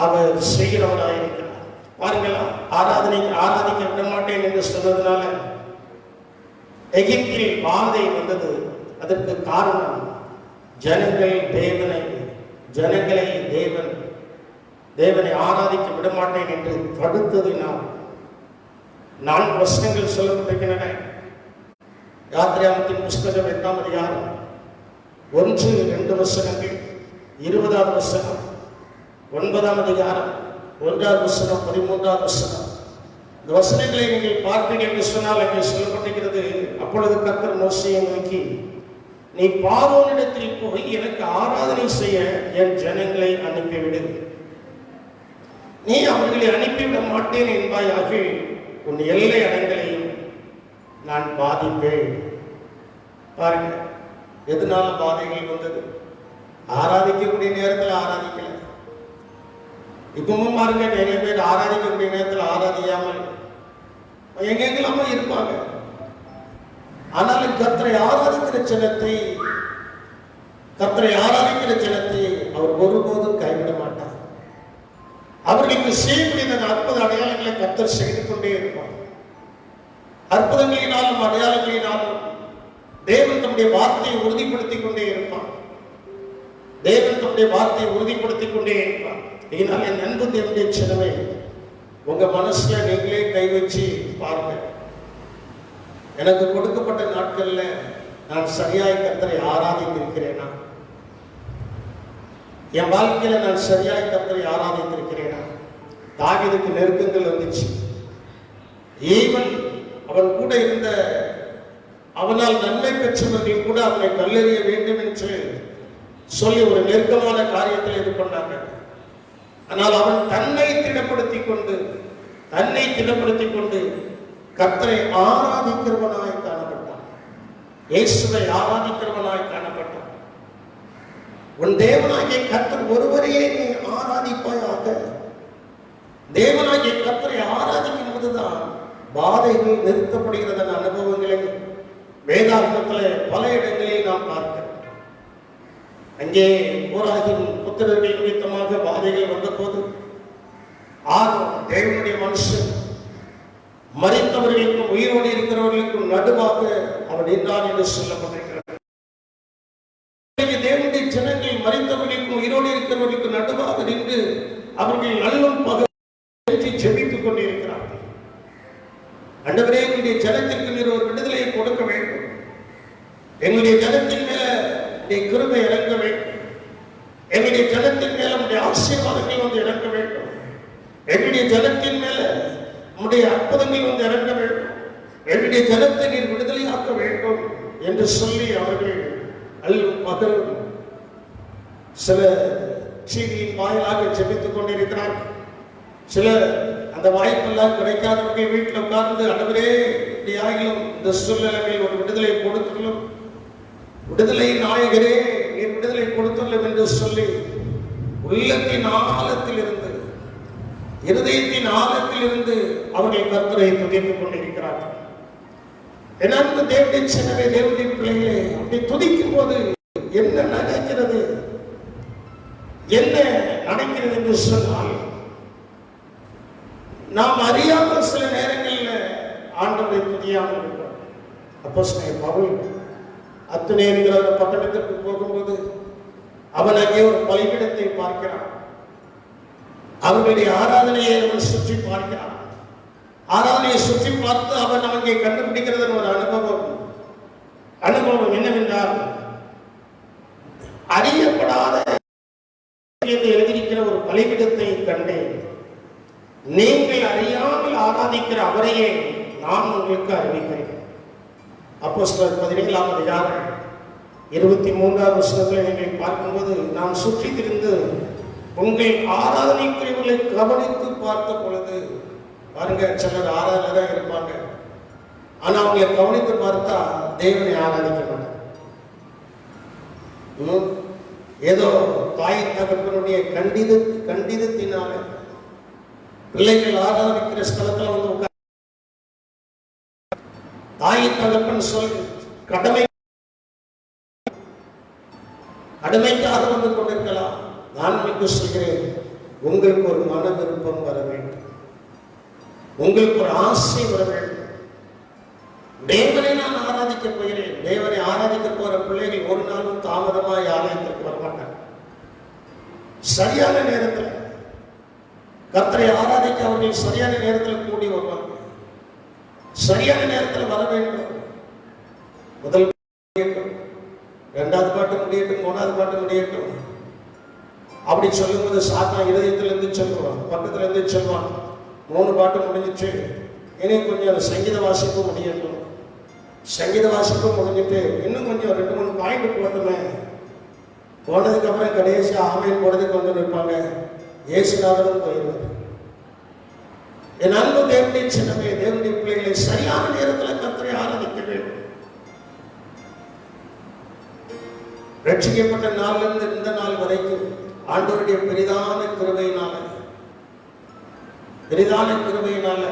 அவர் செய்கிறவராயிருக்கிறார். பாருங்களா, ஆராதிக்க விட மாட்டேன் என்று சொன்னதுனால எகிப்தில் வாதை வந்தது. அதற்கு காரணம் ஜனங்களை தேவனை ஆராதிக்க விடமாட்டேன் என்று தடுத்தது. 4 வசனங்கள் சொல்லப்பட்டிருக்கின்றன. யாத்திராகமத்தின் புஸ்தகம் 8ஆம் அதிகாரம் 1-2 வசனங்கள், 20வது வசனம், 9ஆம் அதிகாரம் 1வது வசனம், 13வது வசனம். இந்த வசனங்களை நீங்கள் பார்ப்பீர்கள் என்று சொன்னால் அங்கே சொல்லப்பட்டிருக்கிறது, அப்பொழுது கர்த்தர் மோசேயை நோக்கி, நீ பார்வோனிடத்தில் போய் எனக்கு ஆராதனை செய்ய என் ஜனங்களை அனுப்பிவிடு. நீ அவர்களை அனுப்பிவிட மாட்டேன் என்பாயாக, உன் எல்லை அடங்களையும் நான் பாதிப்பேன். பாருங்க, எதனால பாதைகள் வந்தது? ஆராதிக்கக்கூடிய நேரத்தில் ஆராதிக்கல. இப்பவும் பாருங்க, நிறைய பேர் ஆராதிக்கக்கூடிய நேரத்தில் ஆராதியாமல் எங்கெங்கெல்லாம இருப்பாங்க. ஆனாலும் கர்த்தரை ஆராதிக்கிற ஜனத்தை அவர் ஒருபோதும் கைவிட மாட்டார். அவர்களுக்கு செய்யக்கூடிய அற்புத அடையாளங்களை கர்த்தர் செய்து கொண்டே இருப்பார். அற்புதங்களினாலும் அடையாளங்களினாலும் தேவன் தம்முடைய வார்த்தையை உறுதிப்படுத்திக் கொண்டே இருப்பான். தேவன் தம்முடைய வார்த்தையை உறுதிப்படுத்திக் கொண்டே இருப்பான். இதனால் என் அன்பு தேவனுடைய சின்னமே, உங்க மனசுல நீங்களே கை வச்சு பாருங்க. எனக்கு கொடுக்கப்பட்ட நாட்கள்ல நான் சரியாய் கர்த்தரை ஆராதித்திருக்கிறேனா? என் வாழ்க்கையில நான் சரியாய் கர்த்தரை ஆராதித்திருக்கிறேனா? தாவீதுக்கு நெருக்கங்கள் வந்துச்சு. ஈவன் அவன் கூட இருந்த அவனால் நன்மை பெற்றவர்கள் கூட அவனை கல்லெறிய வேண்டும் என்று சொல்லி ஒரு நெருக்கமான காரியத்தில் இது பண்ணாங்க. ஆனால் அவன் தன்னை திடப்படுத்திக் கொண்டு கர்த்தரை ஆராதிக்கிறவனாய் காணப்பட்டான். இயேசுவை ஆராதிக்கிறவனாய் காணப்பட்டான். உன் தேவனாகிய கர்த்தர் ஒருவரையே நீ ஆராதிப்பாயாக. தேவனாகிய கர்த்தரை ஆராதிக்கும் போதுதான் பாதைகள் நிறுத்தப்படுகிறதன் அனுபவங்களை வேதாகமத்தில் பல இடங்களில் நாம் பார்க்கிறோம். அங்கே கோராகின் புத்திரர்கள் நிமித்தமாக பாதைகள் வந்த போது தேவனுடைய மனுஷன் மரித்தவர்களுக்கும் உயிரோடு இருக்கிறவர்களுக்கும் நடுவாக அவன் நின்றான் என்று சொல்லப்பட்டிருக்கிறது. தேவனுடைய ஜனங்கள் மரித்தவர்களுக்கும் உயிரோடு இருக்கிறவர்களுக்கு நடுவாக நின்று அவர்கள் நல்லும் பகல் ஜெபித்துக் கொண்டிருக்கிறார்கள். ஆண்டவரே, எங்களுடைய ஜனத்திற்கு நீர் ஒரு விடுதலையை கொடுக்க வேண்டும். எங்களுடைய ஜனத்தின் மேல கிருபை இறங்க வேண்டும். எங்களுடைய ஜனத்தின் மேல நம்முடைய ஆசீர்வாதங்கள் வந்து இறங்க வேண்டும். எங்களுடைய ஜனத்தின் மேல நம்முடைய அற்புதங்கள் வந்து இறங்க வேண்டும். எங்களுடைய ஜனத்தை நீர் விடுதலையாக்க வேண்டும் என்று சொல்லி அவர்கள் அல்லும் பகலும் சில செய்தியின் வாயிலாக ஜெபித்துக் கொண்டிருக்கிறார்கள். சில அந்த வாய்ப்பெல்லாம் கிடைக்காதவர்கள் வீட்டில் உட்கார்ந்து, ஆண்டவரே, இப்படியாகிலும் இந்த சூழ்நிலையில் ஒரு விடுதலை கொடுத்துள்ளோம், விடுதலை நாயகரே நீர் விடுதலை கொடுத்துள்ளோம் என்று சொல்லி உள்ளத்தின் ஆழத்தில் இருந்து, இருதயத்தின் ஆழத்தில் இருந்து அவர்கள் கர்த்தரை துதித்துக் கொண்டிருக்கிறார்கள். எனக்கு தேவனுடைய சின்னவே, தேவனுடைய பிள்ளைகளே, அப்படி துதிக்கும் போது என்ன நடக்கிறது என்று சொன்னால், நாம் அறியாமல் சில நேரங்களில் ஆண்டவரை துதியாமல் இருக்கிறோம். அப்போஸ்தலன் பவுல் அத்தனை என்கிற பட்டணத்திற்கு போகும்போது அவன் அங்கே ஒரு பலிபீடத்தை பார்க்கிறான். அவர்களுடைய ஆராதனையை அவன் சுற்றி பார்க்கிறான். ஆராதனையை சுற்றி பார்த்து அவன் அங்கே கண்டுபிடிக்கிறது ஒரு அனுபவம் என்னவென்றால், அறியப்படாத எழுதியிருக்கிற ஒரு பலிபீடத்தை கண்டேன். நீங்கள் அறியாமல் ஆராதிக்கிற அவரையே நான் உங்களுக்கு அறிவிக்கிறேன். அப்போஸ்தலர் 17ஆம் அதிகாரம் 23ஆம் வசனத்தில் நீங்கள் பார்க்கும்போது, நாம் சுற்றி திரிந்து உங்கள் ஆராதனைக்குரியவர்களை கவனித்து பார்த்த பொழுது, பாருங்க, சிலர் ஆராதனை தான் இருப்பாங்க, ஆனா அவங்களை கவனித்து பார்த்தா தேவனை ஆராதிக்க மாட்டாங்க. ஏதோ தாய் தகப்பனுடைய கண்டிதத்தினால பிள்ளைகள் ஆராதிக்கிற ஸ்தலத்துல வந்து உட்கார், தாய் தகப்பன் சொல் கடமைக்காக வந்து கொண்டிருக்கலாம். நான் உங்களுக்கு சொல்கிறேன், உங்களுக்கு ஒரு மன விருப்பம் வர வேண்டும், உங்களுக்கு ஒரு ஆசை வர வேண்டும். தேவனை நான் ஆராதிக்க போகிறேன். தேவனை ஆராதிக்க போற பிள்ளைகள் ஒரு நாளும் தாமதமாய் ஆலயத்திற்கு வரமாட்டாங்க. சரியான நேரத்தில் கர்த்தரை ஆராதிக்க அவர்கள் சரியான நேரத்தில் கூடி வருவாங்க. சரியான நேரத்தில் வர வேண்டும். முதல் முடியட்டும், இரண்டாவது பாட்டு முடியட்டும், மூணாவது பாட்டு முடியட்டும் அப்படி சொல்லும்போது சாத்தான் இதயத்திலிருந்து சொல்லுவான், பக்கத்துல இருந்து சொல்லுவான், 3 பாட்டு முடிஞ்சிச்சு, இனி கொஞ்சம் சங்கீத வாசிப்பு முடியட்டும். சங்கீத வாசிப்பு முடிஞ்சிட்டு இன்னும் கொஞ்சம் 2-3 பாயிண்ட் போட்டுமே. போனதுக்கு அப்புறம் கடைசி ஆமையில் போடுறதுக்கு வந்து நிற்பாங்க. இயேசுநாதனும் போயிடுவார். என் அன்பு தேவனுடைய சின்னமே, தேவனுடைய பிள்ளைகளை சரியான நேரத்தில் கர்த்தரை ஆராதிக்க வேண்டும். ரட்சிக்கப்பட்ட நாளிலிருந்து இந்த நாள் வரைக்கும் ஆண்டவருடைய பெரிதான கிருபையினால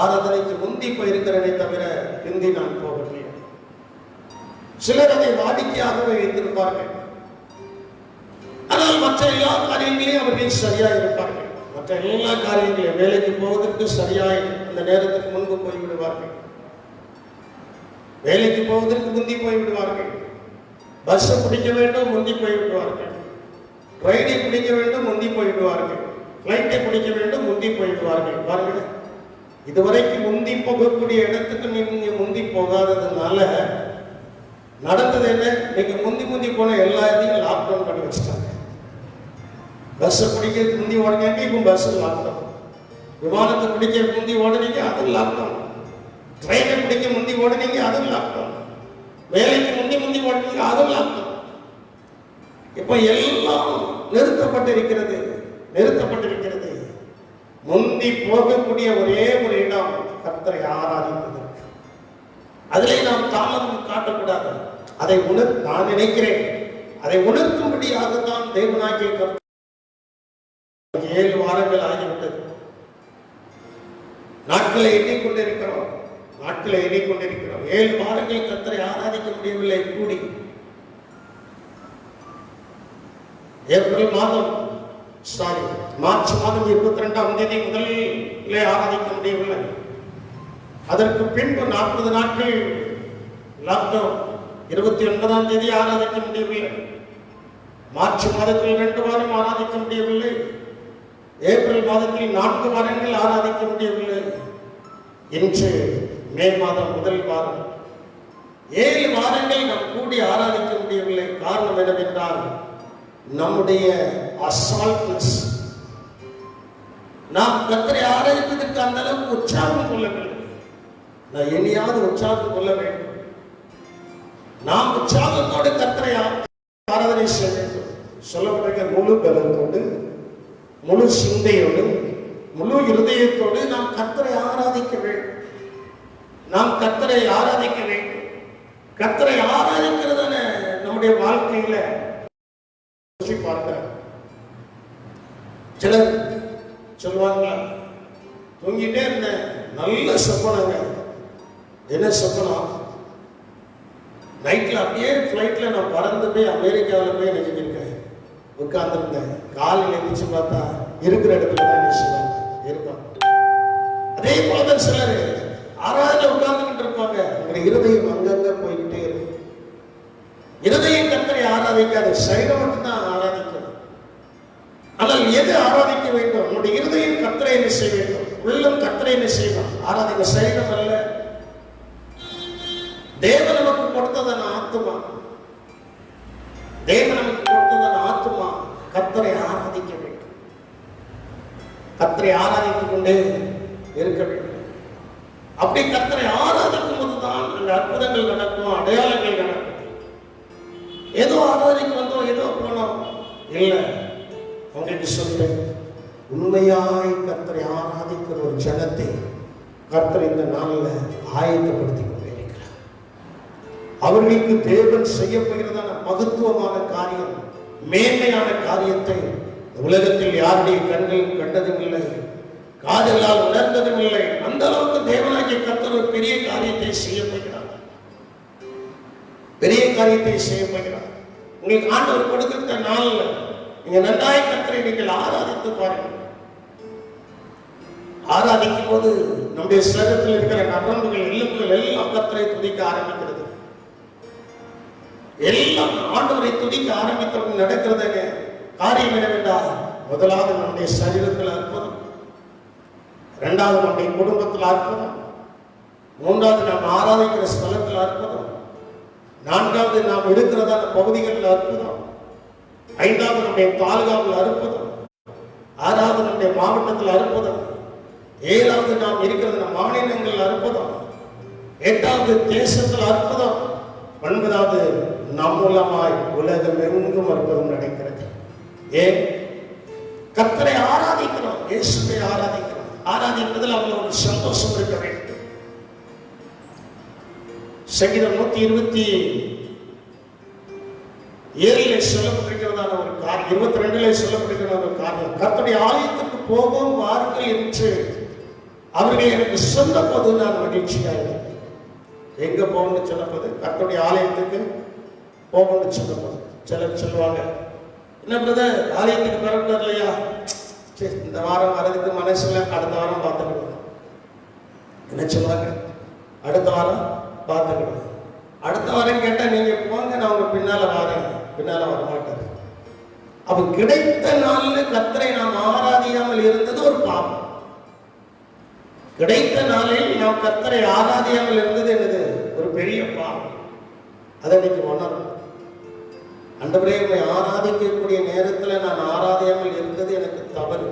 ஆராதனைக்கு முந்தி போயிருக்கிறேனே தவிர பிந்தி நான் போகவில்லை. சிலர் அதை வாடிக்கையாகவே வைத்திருப்பார்கள். ஆனால் மற்ற எல்லா காரியங்களையும் அவர்கள் சரியாக இருப்பார்கள். மற்ற எல்லா காரியங்களையும் வேலைக்கு போவதற்கு சரியாய் அந்த நேரத்துக்கு முன்பு போய்விடுவார்கள். வேலைக்கு போவதற்கு முந்தி போய் விடுவார்கள். பஸ் பிடிக்க வேண்டும், முந்தி போய் விடுவார்கள். ட்ரெயினை பிடிக்க வேண்டும், முந்தி போய் விடுவார்கள். பிளைட்டை பிடிக்க வேண்டும், முந்தி போய் விடுவார்கள். பாருங்கள், இதுவரைக்கும் முந்தி போகக்கூடிய இடத்துக்கு நீங்க முந்தி போகாததுனால நடந்தது என்ன? நீங்க முந்தி போன எல்லா இதையும் லாக்டவுன் பண்ணி வச்சுட்டாங்க. பஸ் பிடிக்க முந்தி ஓடுங்க, இப்போ பஸ் லாக்டவுன். விமானத்தை பிடிக்க முந்தி ஓடுனீங்க, அது லாக்டவுன். ட்ரெயினை பிடிக்க முந்தி ஓடுனீங்க, அதுவும் லாக்டவுன். வேலைக்கு முந்தி ஓடுனீங்க, அதுவும் லாக்டவுன். இப்போ எல்லாம் நிறுத்தப்பட்டிருக்கிறது. முந்தி போகக்கூடிய ஒரே ஒரு இடம் கர்த்தரை ஆராதிப்பதற்கு. அதிலே நாம் தாமதம் காட்டக்கூடாது. நான் நினைக்கிறேன், அதை உணர்த்தும்படியாகத்தான் தேவனாகிய கர்த்தர் 7 வாரங்கள் ஆகிவிட்டது. நாட்களை எண்ணிக்கொண்டிருக்கிறோம். 7 வாரங்கள் கர்த்தரை ஆராதிக்க முடியவில்லை கூடி. மார்ச் மாதம் 22ஆம் தேதி முதலிலே ஆராதிக்க முடியவில்லை. அதற்கு பின்பு 40 நாட்கள் லாக்டவுன். 29ஆம் தேதி ஆராதிக்க முடியவில்லை. மார்ச் மாதத்தில் 2 வாரம் ஆராதிக்க முடியவில்லை. ஏப்ரல் மாதத்தில் 4 வாரங்கள் ஆராதிக்க முடியவில்லை. இன்று மே மாதம் முதல் வாரம் 7 வாரங்கள் நாம் கூடி ஆராதிக்க முடியவில்லை. காரணம் என்னவென்றால் நம்முடைய அசால்ட்னஸ். நாம் கர்த்தரை ஆராதிப்பதற்கு அந்த அளவுக்கு உற்சாகம் கொள்ளவில்லை. நான் இனியாவது உற்சாகம் கொள்ள வேண்டும். நாம் உற்சாகத்தோடு கர்த்தரை ஆராதனை செய்ய வேண்டும். சொல்லப்பட்டிருக்க முழு பலத்தோடு, முழு சிந்தையோடு, முழு இருதயத்தோடு நாம் கர்த்தரை ஆராதிக்க வேண்டும். கர்த்தரை ஆராதிக்கிறதான நம்முடைய வாழ்க்கையில பார்க்கிறேன். சிலர் சொல்லுவாங்களா, தூங்கிட்டே இருந்தேன், நல்ல சொப்பனங்க. என்ன சொப்பனம்? நைட்ல அப்படியே பிளைட்ல நான் பறந்து போய் அமெரிக்காவில் போய் நினைச்சிருக்கேன். உட்கார்ந்துருந்தேன். காலையில் எழுந்திரிச்சு பார்த்தா இருக்கிற இடத்துல தான் இருப்பான். அதே போலதான் சிலர் ஆராதனை உட்கார்ந்துகிட்டு இருப்பாங்க. உங்களுடைய இருதயம் அங்கங்க போய்கிட்டே இருக்கும். இருதயம் கர்த்தரை ஆராதிக்காது, சரீரம் மட்டும்தான் ஆராதிக்கணும். ஆனால் எது ஆராதிக்க வேண்டும்? நம்முடைய இருதயம் கர்த்தரை என்ன செய்ய வேண்டும்? உள்ளம் கர்த்தரை என்ன செய்யணும்? ஆராதிக்க சரீரம் அல்ல. தேவன் நமக்கு கொடுத்ததான ஆத்துமா, கர்த்தரை ஆராதிக்க வேண்டும். கர்த்தரை ஆராதித்துக் கொண்டே இருக்க வேண்டும். அப்படி கர்த்தரை ஆராதிக்கும் போதுதான் அந்த அற்புதங்கள் நடக்கும், அடையாளங்கள் நடக்கும். ஏதோ ஆராதிக்க வந்தோம், ஏதோ போனோம் இல்லை. உங்களுக்கு சொல்றேன், உண்மையாய் கர்த்தரை ஆராதிக்கிற ஒரு ஜனத்தை கர்த்தர் இந்த நாளில் ஆயத்தப்படுத்திக் கொண்டிருக்கிறார். அவர்களுக்கு தேவன் செய்ய போகிறதான மகத்துவமான காரியம், மேன்மையான காரியத்தை உலகத்தில் யாருடைய கண்கள் கண்டதும் இல்லை, காதலால் உணர்ந்ததும் இல்லை. அந்த அளவுக்கு தேவனாகிய கர்த்தர் ஒரு பெரிய காரியத்தை செய்ய போகிறார். உங்களுக்கு ஆண்டவர் கொடுக்கிற நாள்ல நீங்க நன்றாய் கர்த்தரை நீங்கள் ஆராதித்து பாருங்கள். ஆராதிக்கும் போது நம்முடைய சரீரத்தில் இருக்கிற நரம்புகள், எலும்புகள் எல்லாம் கர்த்தரை துதிக்க ஆரம்பிக்கிறது. எல்லாம் ஆண்டவரை துதிக்க ஆரம்பித்தவர்கள் நடக்கிறது காரியம் என்னவென்றால், முதலாவது நம்முடைய சரீரத்தில் அற்புதம், 2வது நம்முடைய குடும்பத்தில் அற்புதம், 3வது நாம் ஆராதிக்கிற ஸ்தலத்தில் அற்புதம், 4வது நாம் இருக்கிறதான பகுதிகளில் அற்புதம், 5வது நம்முடைய தாலுகாவில் அற்புதம், 6வது நம்முடைய மாவட்டத்தில் அற்புதம், 7வது நாம் இருக்கிற மாநிலங்கள் அற்புதம், 8வது தேசத்தில் அற்புதம், 9வது நம் மூலமாய் உலகம் எங்கும் அற்புதம் நடக்கிறது. ஏன்? கர்த்தரை ஆராதிக்கிறோம், இயேசுவை ஆராதிக்கிறோம். ஆராதிப்பதில் அவங்க ஒரு சந்தோஷம் இருக்க வேண்டும். சங்கீதம் 127 சொல்லப்பட்டிருக்கிறதான ஒரு காரியம், 22 சொல்லப்பட்டிருக்கிற ஒரு காரியம், கர்த்தருடைய ஆலயத்துக்கு போவோம் வாருங்கள் என்று அவர்கள் எனக்கு சொன்ன போது நான் மகிழ்ச்சியாக இருந்தேன். எங்க போகணும்னு சொன்னபோது, கர்த்தருடைய ஆலயத்துக்கு போகணும்னு சொன்னபோது. சிலர் சொல்லுவாங்க, என்ன பிரதர் ஆலயத்துக்கு பிறப்பிட்டார் இல்லையா, சரி இந்த வாரம் வரதுக்கு மனசுல, அடுத்த வாரம் பார்த்துக்கிடுவோம். என்ன சொல்லுவாங்க? அடுத்த வாரம் பார்த்துக்கிடுவோம். அடுத்த வாரம் கேட்டா நீங்க போங்க, நான் உங்க பின்னால வரேன், பின்னால வரமாட்டாரு. அப்ப கிடைத்த நாள்ல கர்த்தரை நாம் ஆராதியாமல் இருந்தது ஒரு பாவம். கிடைத்த நாளில் நாம் கர்த்தரை ஆராதியாமல் இருந்தது என்னது? ஒரு பெரிய பாவம். அதை நீங்க உணரணும். ஆண்டவரே, உம்மை ஆராதிக்கக்கூடிய நேரத்துல நான் ஆராதியாமல் இருந்தது எனக்கு தவறு.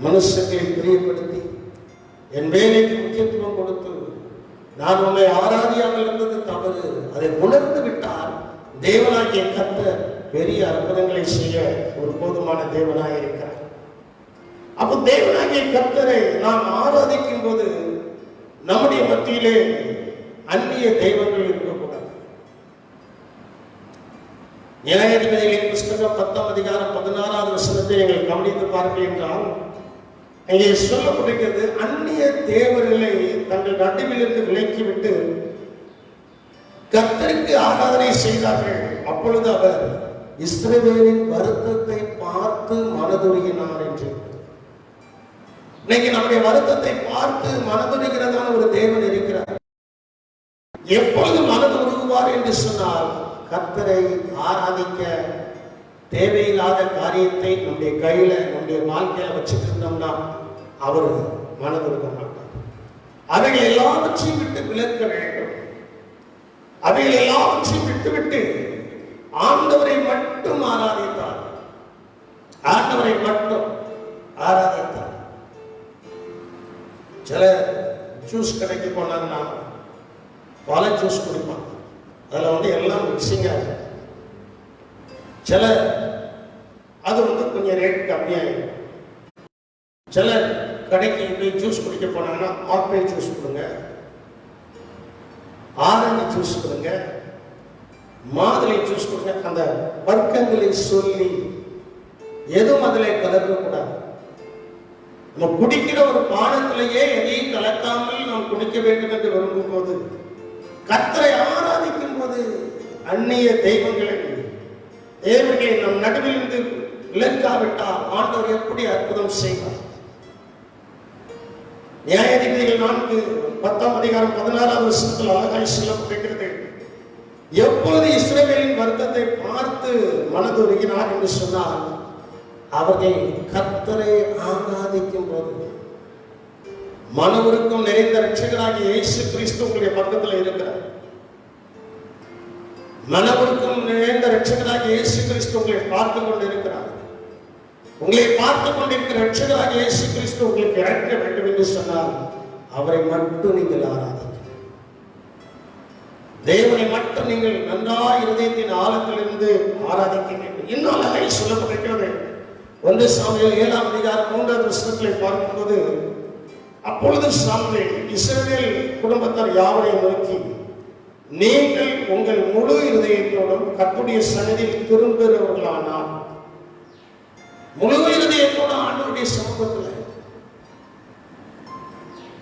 மனுஷர்களை பிரியப்படுத்தி என் வேலைக்கு முக்கியத்துவம் கொடுத்து நான் உம்மை ஆராதியாமல் இருந்தது தவறு. அதை உணர்ந்து விட்டால் தேவனாகிய கர்த்தர் பெரிய அற்புதங்களை செய்ய ஒரு போதுமான தேவனாக இருக்கிறார். அப்போ தேவனாகிய கர்த்தரை நாம் ஆராதிக்கும் போது நம்முடைய மத்தியிலே அந்நிய தெய்வங்கள் இருக்கக்கூடாது. நியாயாதிபதிகளின் புஸ்தகம் 10ஆம் அதிகாரம் 16வது வசனத்தை நீங்கள் கவனித்து பார்ப்பீர்கள் என்றால் அங்கே சொல்லப்படுகிறது, அந்நிய தேவர்களை தங்கள் நடுவிலிருந்து விலக்கிவிட்டு கர்த்தருக்கு ஆராதனை செய்தார்கள். அப்பொழுது அவர் இஸ்ரவேலின் வருத்தத்தை பார்த்து மனதுருகினார் என்று. இன்னைக்கு நம்முடைய வருத்தத்தை பார்த்து மனதுருகிறதான ஒரு தேவன் இருக்கிறார். எப்பொழுது மனது உருகுவார் என்று சொன்னால், கர்த்தரை ஆராதிக்க தேவையில்லாத காரியத்தை நம்முடைய கையில நம்முடைய வாழ்க்கையில வச்சுட்டு இருந்தோம்னா அவர் மனது உருக மாட்டார். அவைகள் எல்லாவற்றையும் விட்டு விலக்க வேண்டும். அவைகள் எல்லாவற்றையும் விட்டுவிட்டு ஆண்டவரை மட்டும் ஆராதித்தார். ஆண்டவரை மட்டும் ஆராதித்தார். சில ஜூஸ் கடைக்கு போனாங்கன்னா பல ஜூஸ் குடிப்பாங்க. அதில் வந்து எல்லாம் மிக்சிங் ஆகும். சில அது வந்து கொஞ்சம் ரேட் கம்மியாகும். சில கடைக்கு போய் ஜூஸ் குடிக்க போனாங்கன்னா ஆப்பிள் ஜூஸ் கொடுங்க, ஆரஞ்சு ஜூஸ் கொடுங்க, மாதுளை ஜூஸ் கொடுங்க. அந்த வர்க்கங்களை சொல்லி எதுவும் அதில் கலக்கக்கூடாது. நம்ம குடிக்கிற ஒரு பானத்திலேயே எதையும் கலக்காமல் நாம் குடிக்க வேண்டும் என்று விரும்பும் போது, கர்த்தரை ஆராதிக்கும் போது அந்நிய தெய்வங்களை நம் நடுவில் இருந்து விலக்காவிட்டால் ஆண்டவர் எப்படி அற்புதம் செய்வார்? நியாயாதிபதிகள் 4:10ஆம் அதிகாரம் 16வது வசனத்தில் அழகாய் சொல்லப்பட்டிருக்கிறது, எப்பொழுது இஸ்ரவேலின் வருத்தத்தை பார்த்து மனதுருகினார் என்று சொன்னால், அவர்கள் கர்த்தரை ஆராதிக்கும் போது. மனவுருக்கம் நிறைந்த இரட்சகராகிய இயேசு கிறிஸ்து உங்களுடைய பக்கத்தில் இருக்கிறார். மனவுருக்கம் நிறைந்த இரட்சகராகிய இயேசு கிறிஸ்து உங்களை பார்த்து கொண்டு இருக்கிறார். உங்களை பார்த்து கொண்டிருக்கிற இரட்சகராகிய இயேசு கிறிஸ்து உங்களுக்கு இறக்க வேண்டும் என்று சொன்னால் அவரை மட்டும் நீங்கள் ஆராதிக்க, தேவனை மட்டும் நீங்கள் நன்றாய் இருதயத்தின் ஆழத்திலிருந்து ஆராதிக்க வேண்டும். இன்னும் அழகை சொல்லப்பட்டிருக்கிறது. 1 சாமுவேல் 7ஆம் அதிகாரம் 3வது வசனத்தை பார்க்கும்போது, அப்பொழுது சாமுவேல் இஸ்ரவேல் குடும்பத்தார் யாவரையும் நோக்கி, நீங்கள் உங்கள் முழு இருதயத்தோடும் கர்த்தருடைய சன்னதியில் திரும்புகிறவர்களானால், முழு இருதயத்தோடு ஆண்டவருடைய சமூகத்தில்,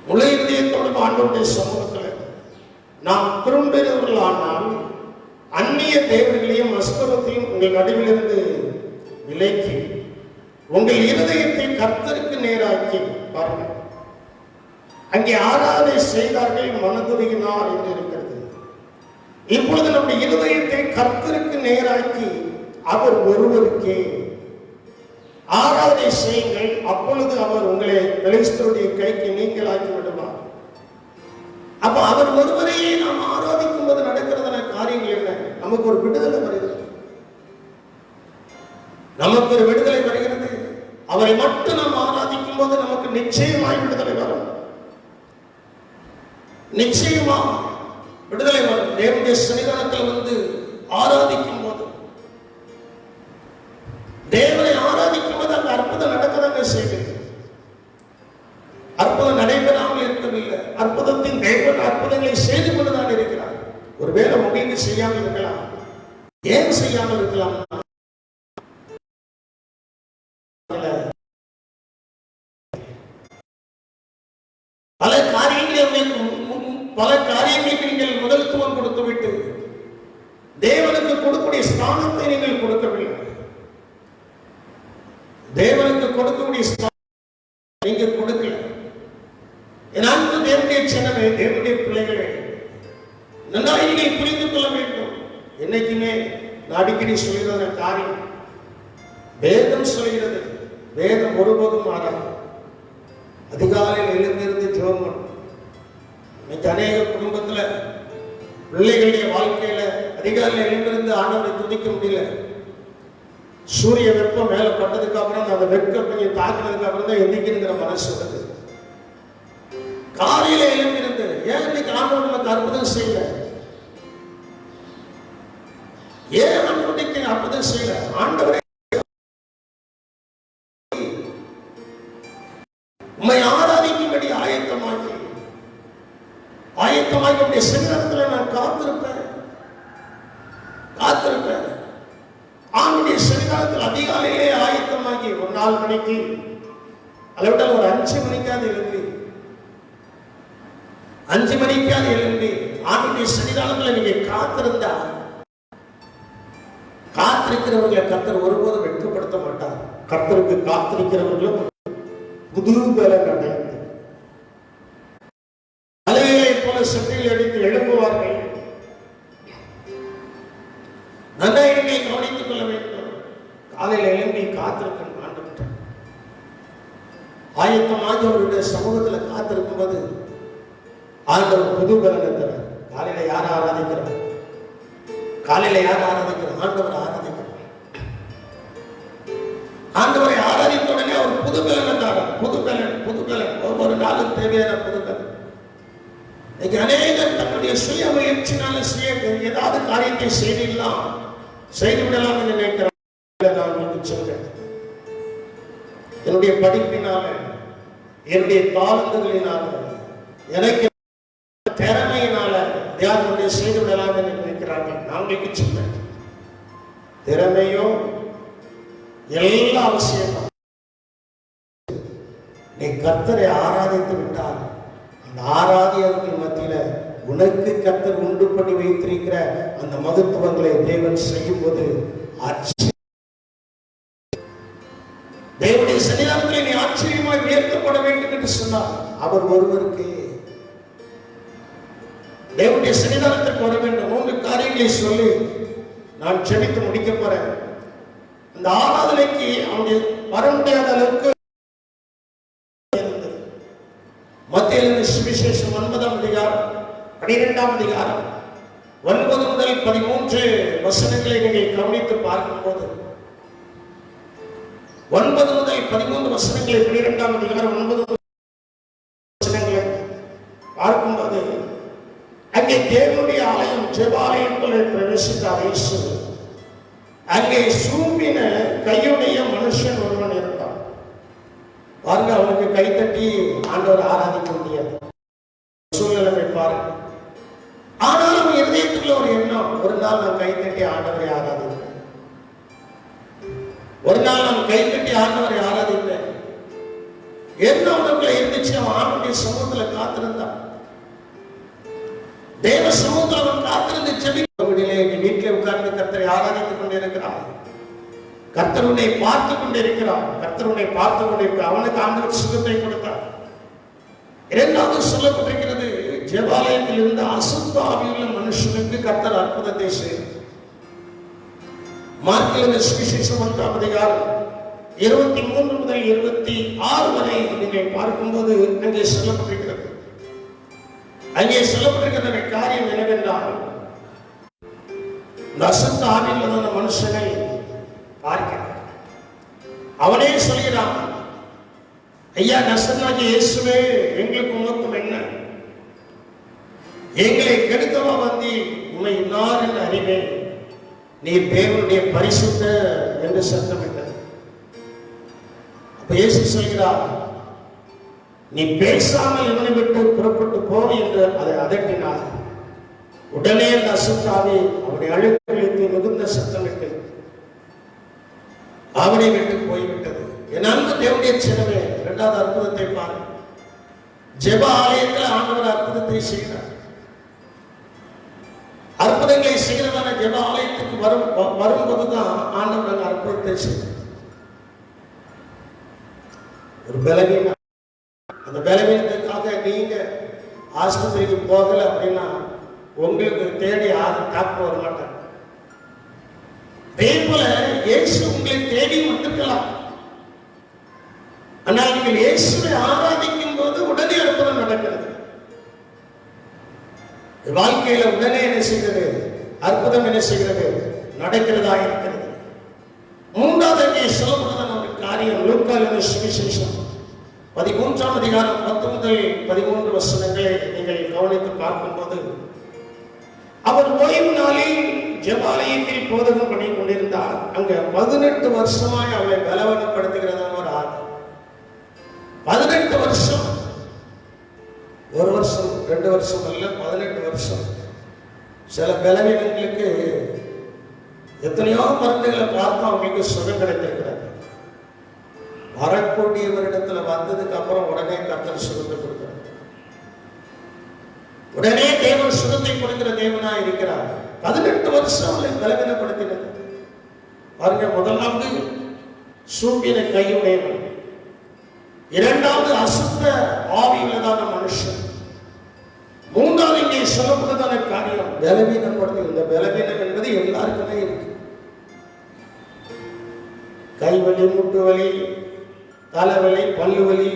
முழு இருதயத்தோடும் ஆண்டவருடைய சமூகத்தில் நாம் திரும்புகிறவர்களானால், அந்நிய தேவர்களையும் அஸ்தரத்தையும் உங்கள் நடுவிலிருந்து விலக்கி உங்கள் இருதயத்தை கர்த்தருக்கு நேராக்கி பாருங்கள். அங்கே ஆராதனை செய்தார்கள், மனதுருகினார் என்று இருக்கிறது. இப்பொழுது நம்முடைய இருதயத்தை கர்த்தருக்கு நேராக்கி அவர் ஒருவருக்கே ஆராதனை செய்யுங்கள். அப்பொழுது அவர் உங்களை பெலிஸ்தருடைய கைக்கு நீங்களாக்கி விடுவார். அப்ப அவர் ஒருவரையே நாம் ஆராதிக்கும் போது நடக்கிறதான காரியங்கள் என்ன? நமக்கு ஒரு விடுதலை வருகிறது. நமக்கு ஒரு விடுதலை வருகிறது. அவரை மட்டும் நாம் ஆராதிக்கும் போது நமக்கு நிச்சயமாய் விடுதலை வரும். நிச்சயமா விடுதலை வரும். தேவனுடைய சன்னிதானத்தில் வந்து ஆராதிக்கும் போது, தேவனை ஆராதிக்கும் போது அந்த அற்புதம் நடக்கதாங்க செய்கிறது. அற்புதம் நடைபெறாமல் இருக்கவில்லை. அற்புதத்தின் தேவன் அற்புதங்களை செய்து கொண்டுதான் இருக்கிறார். ஒருவேளை உங்களுக்கு செய்யாமல் இருக்கலாம். ஏன் செய்யாமல் இருக்கலாம்? பல காரியங்களுக்கு நீங்கள் முதல்த்துவம் கொடுத்துவிட்டு தேவனுக்கு கொடுக்கக்கூடிய ஸ்தானத்தை நீங்கள் கொடுக்கவில்லை. தேவனுக்கு கொடுக்கக்கூடிய ஸ்தானம் நீங்க கொடுக்கல. என் அன்பு தேவனுடைய சின்னமே, தேவனுடைய பிள்ளைகளே, நன்றாக நீங்கள் புரிந்து கொள்ள வேண்டும். என்னைக்குமே நான் அடிக்கடி சொல்கிற காரியம், வேதம் சொல்கிறது, வேதம் ஒருபோதும் மாறாது. அதிகாலையில் எழுந்திருந்து ஜெபம். இன்னைக்கு அநேக குடும்பத்துல பிள்ளைகளுடைய வாழ்க்கையில அதிகாலையில் எழுந்திருந்து ஆண்டவரை துதிக்க முடியல. சூரிய வெப்பம் மேல பட்டதுக்கு அப்புறம் அந்த வெப்பம் கொஞ்சம் தாக்குனதுக்கு அப்புறம் தான் எந்திரிக்கிற மனசு வருது. காலையில எழுந்திருந்து ஏன் இன்னைக்கு ஆண்டவர் நமக்கு அற்புதம் செய்யல? ஏன் ஆண்டவருக்கு அற்புதம் செய்யல? ஆண்டவரை உம்மை ஆராதிக்கும்படி ஆயத்தமாக்கி உடைய சரீரத்தில் நான் காத்திருப்பேன். ஆண்டுடைய சரீரத்தில் அதிகாலையிலே ஆயத்தமாகி ஒரு 4 மணிக்கு அதை விட ஒரு 5 மணிக்காவது எழும்பி ஆண்டுடைய சரீரத்தில் நீங்க காத்திருந்தா, காத்திருக்கிறவர்களை கர்த்தர் ஒருபோதும் வெட்கப்படுத்த மாட்டார். கர்த்தருக்கு காத்திருக்கிறவர்களும் புது பலன் அடைந்து அலைகளை போல சட்டையில் அடித்து எழுப்புவார்கள். நன்றாக கவனித்துக் கொள்ள வேண்டும். காலையில் எழும்பி காத்திருக்கணும். ஆண்டவர்கிட்ட ஆயத்தமாக அவருடைய சமூகத்தில் காத்திருக்கும் போது ஆண்டவர் புது பலனை தர. காலையில யார் ஆராதிக்கிறார்? ஆண்டவர் ஆராதிக்கிறார். ஆண்டவரை ஆராதித்த உடனே அவர் புது பலனை தரார். புது பலன் ஒவ்வொரு நாளும் தேவையான புது பலன். இன்னைக்கு அநேகர் தன்னுடைய சுய முயற்சினால ஏதாவது காரியத்தை செய்துவிடலாம் என்று நினைக்கிறார். நான் உங்களுக்கு சொல்றேன், என்னுடைய படிப்பினால, என்னுடைய தாளந்துகளினால, எனக்கு திறமையினால தியானத்தை செய்துவிடலாம் என்று நினைக்கிறார்கள். நான் உங்களுக்கு சொல்றேன், திறமையோ எல்லாம் அவசியம். நீ கர்த்தரை ஆராதித்து விட்டால் அந்த ஆராதியவர்கள் மத்தியில உனக்கு கர்த்தர் உண்டு பண்ணி வைத்திருக்கிற அந்த மகத்துவங்களை தேவன் செய்யும் போது தேவனுடைய சன்னிதானத்தில் நீ ஆச்சரியமாய் உயர்த்தப்பட வேண்டும் என்று சொன்னார். அவர் ஒருவருக்கு தேவனுடைய சன்னிதானத்திற்கு வர வேண்டும். 3 காரியங்களை சொல்லி நான் ஜெபித்து முடிக்க போறேன். அந்த ஆராதனைக்கு அவனுடைய வர முடியாத அளவுக்கு மத்திய சுவிசேஷம் 9ஆம் அதிகாரம் 12ஆம் அதிகாரம் 9 முதல் 13 வசனங்களை நீங்கள் கவனித்து பார்க்கும்போது 9 முதல் 13 வசனங்களை 12ஆம் அதிகாரம் 9 வசனங்களை பார்க்கும்போது அங்கே தேவனுடைய ஆலயம் ஜெபாலயத்துக்குள்ளே பிரவேசித்தார் இயேசு. அங்கே சூம்பின கையுடைய மனுஷன் ஒருவன் இருந்தான். பாருங்க, அவனுக்கு கைத்தட்டி ஆண்டவர் ஆராதிக்க முடியாது சூழ்நிலை பாருங்க. ஆனாலும் இருதயத்துக்குள்ள ஒரு எண்ணம், ஒரு நாள் நான் கைத்தட்டி ஆண்டவரை ஆராதிப்பேன், ஒரு நாள் நான் கைத்தட்டி ஆண்டவரை ஆராதிப்பேன். என்ன அவனுக்குள்ள இருந்துச்சு? அவன் ஆண்டுடைய சமூகத்துல காத்திருந்தான். தேவ சமூகத்தில் அவன் காத்திருந்து ஜெபிக்கவில்லை. வீட்டிலே உட்கார்ந்து கர்த்தரை ஆராதித்துக் கொண்டிருக்கிறான். கர்த்தர் உன்னை பார்த்துக் கொண்டிருக்கிறார். அவனுக்கு ஆண்டவர் சுகத்தை கொடுத்தார். 2வது சொல்லப்பட்டிருக்கிறது, ஜெபாலயத்தில் இருந்த அசுத்த ஆவியுள்ள மனுஷனுக்கு கர்த்தர் அற்புதத்தை செய்தார். மார்க் சுவிசேஷம் 1ஆம் அதிகாரம் 23 முதல் 26 வரை நீங்கள் பார்க்கும்போது அங்கே சொல்லப்பட்டிருக்கிறது. அங்கே சொல்லப்பட்டிருக்கிற காரியம் என்னவென்றால், அசுத்த ஆவியுள்ள மனுஷனை பார்க்கிறார். அவனே சொல்கிறான், ஐயா நசரேயனாகிய இயேசுவே, எங்களுக்கு உமக்கும் என்ன? எங்களை கெடுக்கவா வந்தி? உம்மை இன்னார் என்று அறிவேன், நீ தேவனுடைய பரிசுத்த என்று சத்தமிட்டார். அப்ப இயேசு சொல்கிறார், நீ பேசாமல் இவனை விட்டு புறப்பட்டு போ என்று அதை அதட்டினார். உடனே அந்த அசுத்தாவி அவனை அழுத்தளித்து மிகுந்த சத்தமிட்டு அவனை விட்டு போய்விட்டது. என் அன்பு தேவனுடைய சின்னமே, 2வது அற்புதத்தை பாருங்கள். ஜெப ஆலயத்தில் ஆண்டவர் அற்புதத்தை செய்கிறார். அற்புதங்களை செய்கிறதான ஜெப ஆலயத்துக்கு வரும்போதுதான் ஆண்டவர் அற்புதத்தை செய்கிறார். ஒரு பலவீனம், அந்த பலவீனத்துக்காக நீங்க ஆஸ்பத்திரிக்கு போகல அப்படின்னா உங்களுக்கு தேடி யாரும் தாக்க வர மாட்டாங்க. அதே போல இயேசு உங்களை தேடி வந்திருக்கலாம். ஆனால் நீங்கள் இயேசுவை ஆராதிக்கும் போது உடனே அற்புதம் நடக்கிறது. வாழ்க்கையில உடனே என்ன செய்கிறது? அற்புதம் என்ன செய்கிறது? நடக்கிறதா இருக்கிறது. மூன்றாவது இங்கே சொல்லப்படுவதான ஒரு காரியம் லூக்கா எழுதின சுவிசேஷம் 13ஆம் அதிகாரம் 10 முதல் 13 வசனங்களை நீங்கள் கவனித்து பார்க்கும்போது, அவர் ஓய்வு நாளில் ஜெபாலயத்தில் போதகம் பண்ணி கொண்டிருந்தார். அங்க 18 வருஷமாய் அவளை பலவீனப்படுத்துகிறதான ஒரு ஆள். 18 வருஷம், ஒரு வருஷம் 2 வருஷம் அல்ல, 18 வருஷம். சில பலவீனங்களுக்கு எத்தனையோ மருந்துகளை பார்த்து அவங்களுக்கு சுகம் கிடைத்திருக்கிறாங்க. வரக்கூடியவரிடத்துல வந்ததுக்கு அப்புறம் உடனே கர்த்தர் சுகத்தை கொடுக்கிறார். உடனே தேவன் சுகத்தை கொடுக்கிற தேவனா இருக்கிறார். 18 வருஷம் அவளை பலவீனப்படுத்தினது பாருங்க. முதலாவது சூம்பின கையுடையவன், இரண்டாவது அசுத்த ஆவியுள்ளதான மனுஷன், மூன்றாவது இங்கே சொல்லப்பட்டதான காரியம் பலவீனப்படுத்தி. இந்த பலவீனம் என்பது எல்லாருக்குமே இருக்கு. கைவலி, முட்டு வலி, தலைவலி, பல்லு வலி,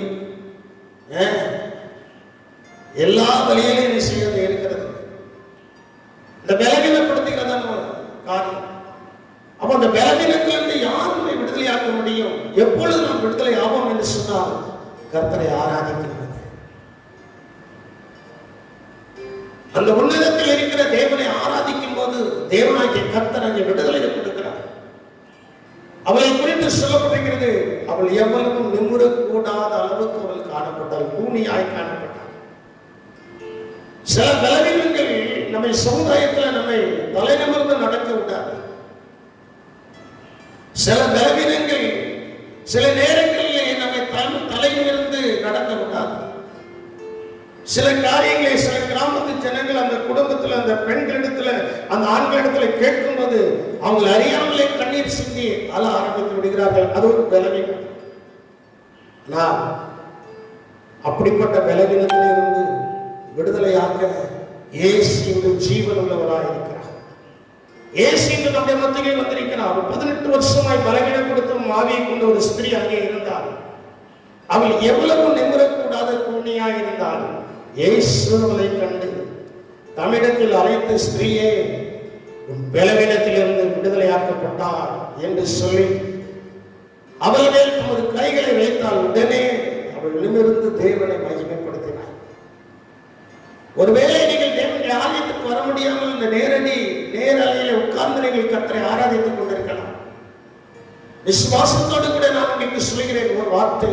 எல்லா வழியிலும் என்ன செய்யறது இருக்கிறது. இந்த பலவீனப்படுத்துகிறதான காரியம். அப்ப அந்த பலவீனத்திலிருந்து யாருமே விடுதலையாக்க முடியும்? எப்பொழுது நாம் விடுதலை ஆவோம் என்று சொன்னால் கர்த்தரை ஆராதிக்கிறது. அந்த உன்னதத்தில் இருக்கிற தேவனை ஆராதிக்கும் போது தேவனாகிய கர்த்தர் அங்கே விடுதலை கொடுக்கிறார். அவளை குறித்து சொல்லப்படுகிறது, அவள் எவ்வளவு நிமிரக்கூடாத அளவுக்கு அவள் காணப்பட்டாள், கூனியாய் காணப்பட்டாள். சில பலவீனங்கள் நம்மை சமுதாயத்தில் நம்மை தலைநிமிர்ந்து நடக்க விடாது. சில பலவீனங்கள் சில நேரங்களில் நம்மை தலையிலிருந்து நடக்க விடாது. சில காரியங்களை சில கிராமத்து ஜனங்கள் அந்த குடும்பத்தில் அந்த பெண்களிடத்துல அந்த ஆண்களிடத்துல கேட்கும் போது அவங்க அறியாமலே கண்ணீர் சிந்தி அழ ஆரம்பித்து விடுகிறார்கள். அது ஒரு பலவீனம். நான் அப்படிப்பட்ட பலவீனத்திலிருந்து விடுதலையாக இயேசு ஜீவன் உள்ளவராக இருக்கிறார். இயேசு நம்முடைய மத்தியிலே வந்திருக்கிறார். 18 வருஷமாய் பலவீனப்படுத்தும் ஆவியை கொண்ட ஒரு ஸ்திரீ அங்கே இருந்தார். அவள் எவ்வளவு நிமிரக்கூடாத கூனியாக இருந்தால் இயேசு அவளை கண்டு தமிழத்தில் அழைத்த ஸ்திரீயே, உன் பலவீனத்திலிருந்து விடுதலையாக்கப்பட்டார் என்று சொல்லி அவள் மேல் தமது கைகளை வைத்தால் உடனே அவள் நிமிர்ந்து தேவனை மகிமைப்படுத்தினார். ஒருவேளை நீங்கள் தேவனுடைய ஆலயத்துக்கு வர முடியாமல் இந்த நேரலையில உட்கார்ந்து நீங்கள் கர்த்தரை ஆராதித்துக் கொண்டிருக்கலாம். விசுவாசத்தோடு கூட நான் உங்களுக்கு சொல்கிறேன் ஒரு வார்த்தை.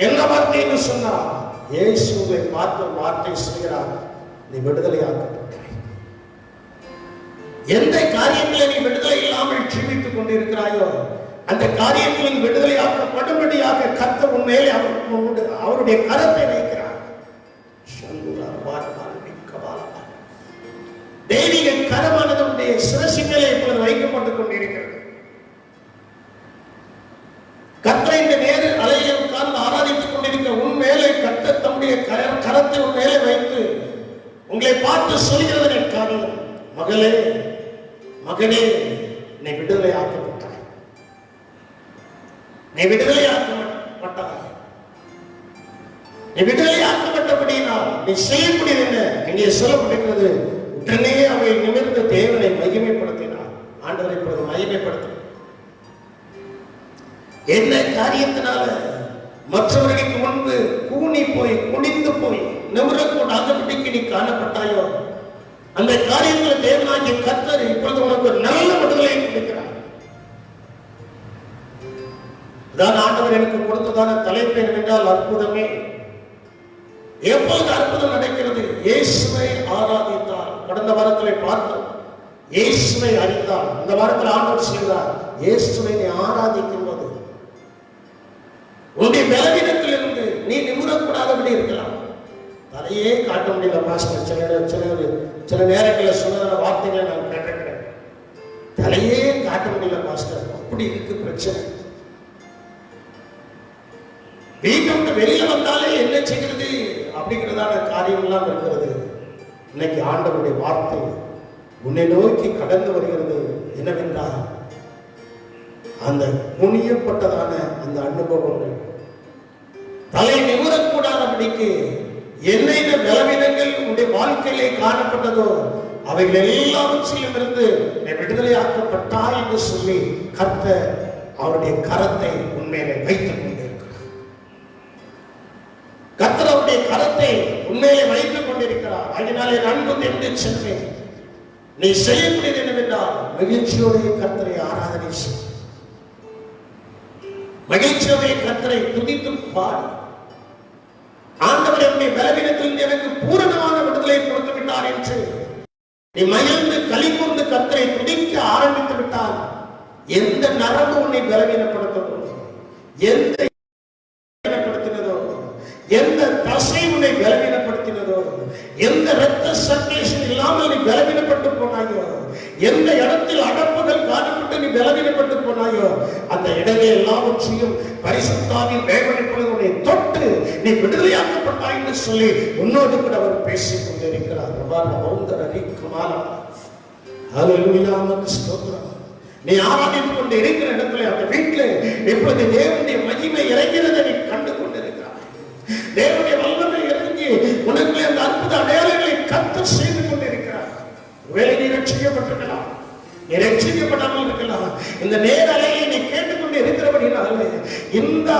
என்ன வார்த்தைன்னு சொன்னா, இயேசுவை பார்த்து வார்த்தை சொல்கிறார், நீ விடுதலையாக்கப்பட்டாய். எந்த காரியங்களை நீ விடுதலை இல்லாமல் ஜீவித்துக் கொண்டிருக்கிறாயோ அந்த காரியங்களில் விடுதலையாக்கப்படும்படியாக கர்த்தர் உண்மையிலே அவருடைய கரத்தை வைக்கிறார். தெய்வீக கரமானது சிரசிங்களே இப்போது வைக்கப்பட்டுக் கொண்டிருக்கிறது. கர்த்தரை இந்த நேரு அலையை உட்கார்ந்து ஆராதித்துக் கொண்டிருக்க உண்மையிலே கர்த்தர் தம்முடைய கரத்தை உண்மையிலே வைத்து உங்களை பார்த்து சொல்கிறது காரியம், மகளே மகனே, நீ விடுதலை ஆக்கப்பட்டாய், நீ விடுதலை ஆக்கப்பட்டாய். நீ விடுதலை ஆக்கப்பட்டபடியினால் நீ செய்யக்கூடியது என்ன? இங்கே சொல்லப்பட்டிருக்கிறது, உடனே அவை நிமிர்ந்த தேவனை மகிமைப்படுத்தினார். ஆண்டவரை இப்பொழுது மகிமைப்படுத்த என்ன காரியத்தினால? மற்றவர்களுக்கு முன்பு கூனி போய் குனிந்து போய் நிமிரக்கூடாதபடிக்கு நீ காணப்பட்டாயோ அந்த காரியத்தில் தேவனாகிய கர்த்தர் இப்பொழுது உனக்கு நல்ல விடுதலை கொடுக்கிறார். தான் ஆண்டவர் எனக்கு கொடுத்ததான தலைப்பு என்னவென்றால் அற்புதமே. எப்போது அற்புதம் நடக்கிறது? இயேசுவை ஆராதித்தார். கடந்த வாரத்திலே பார்த்தோம், இயேசுவை அறிந்தார். இந்த வாரத்தில் ஆண்டவர் சொல்கிறார், இயேசுவை நீ ஆராதிக்கும் போது உன்னுடைய பலவீனத்திலிருந்து நீ நிமிரக்கூடாதபடி இருக்கலாம். தலையே காட்ட முடியல பாஸ்டர். சில நேரங்களில் சொன்னதான வார்த்தைகளை நான் கேட்டிருக்கிறேன். தலையே காட்ட முடியல பாஸ்டர், அப்படி இருக்கு பிரச்சனை. வீட்டை விட்டு வெளியில வந்தாலே என்ன செய்கிறது அப்படிங்கிறதான காரியம் எல்லாம் இருக்கிறது. இன்னைக்கு ஆண்டவருடைய வார்த்தை உன்னை நோக்கி கடந்து வருகிறது. என்னவென்றால் அந்த முனியப்பட்டதான அந்த அனுபவங்கள் தலை நிமிரக்கூடாதபடிக்கு என்னென்ன பலவீனங்கள் உன்னுடைய வாழ்க்கையிலே காணப்பட்டதோ அவைகள் எல்லாவற்றிலும் இருந்து விடுதலையாக்கப்பட்டாய் என்று சொல்லி கர்த்தர் அவருடைய கரத்தை உண்மையிலே வைத்துக் கொண்டிருக்கிறார். கர்த்தர் அவருடைய கரத்தை உண்மையிலே வைத்துக் கொண்டிருக்கிறார். அதனாலே அன்பு என்று சொன்னேன், நீ செய்யக்கூடியது என்னவென்றால் மகிழ்ச்சியோடைய கர்த்தரை ஆராதனை செய், மகிழ்ச்சியோடைய கர்த்தரை துதித்து பாடு. ஆண்டவர் என்னுடைய பலவீனத்தில் எனக்கு பூரணமான விடுதலை கொடுத்து விட்டார் என்று நீ மகிழ்ந்து களி கூர்ந்து கர்த்தரை துதிக்க ஆரம்பித்து விட்டால் எந்த நரம்பு உன்னை பலவீனப்படுத்ததோ, எந்த பலவீனப்படுத்தினதோ, எந்த தசை உன்னை பலவீனப்படுத்தினதோ, எந்த இரத்த சர்க்குலேஷன் இல்லாமல் நீ பலவீனப்பட்டு போனாயோ, எந்த இடத்தில் அடப்புகள் காணப்பட்டு நீ பலவீனப்பட்டு போனாயோ அந்த இடங்களை எல்லாவற்றையும் பரிசுத்தாவின் வேகனைப்பொழுது உன்னை தொட்டு நீ விடுதலையாக்கப்பட்டாய் என்று சொல்லி உன்னோடு கூட அவர் பேசிக் கொண்டிருக்கிறார். நீ ஆராதித்துக் கொண்டு இருக்கிற இடத்துல அந்த வீட்டில் இப்பொழுது தேவனுடைய மகிமை இறங்கிறதை நீ கண்டு கொண்டிருக்கிறார். தேவனுடைய வல்லமை இறங்கி உனக்கு அந்த அற்புத அடையாளங்களை கர்த்தர் செய்து கொண்டிருக்கிறார். வேலை நீ ரட்சிக்கப்பட்டிருக்கலாம், நீ ரட்சிக்கப்படாமல் இருக்கலாம். இந்த நேர அலையை நீ கேட்டுக்கொண்டு இருக்கிறபடினாலே இந்த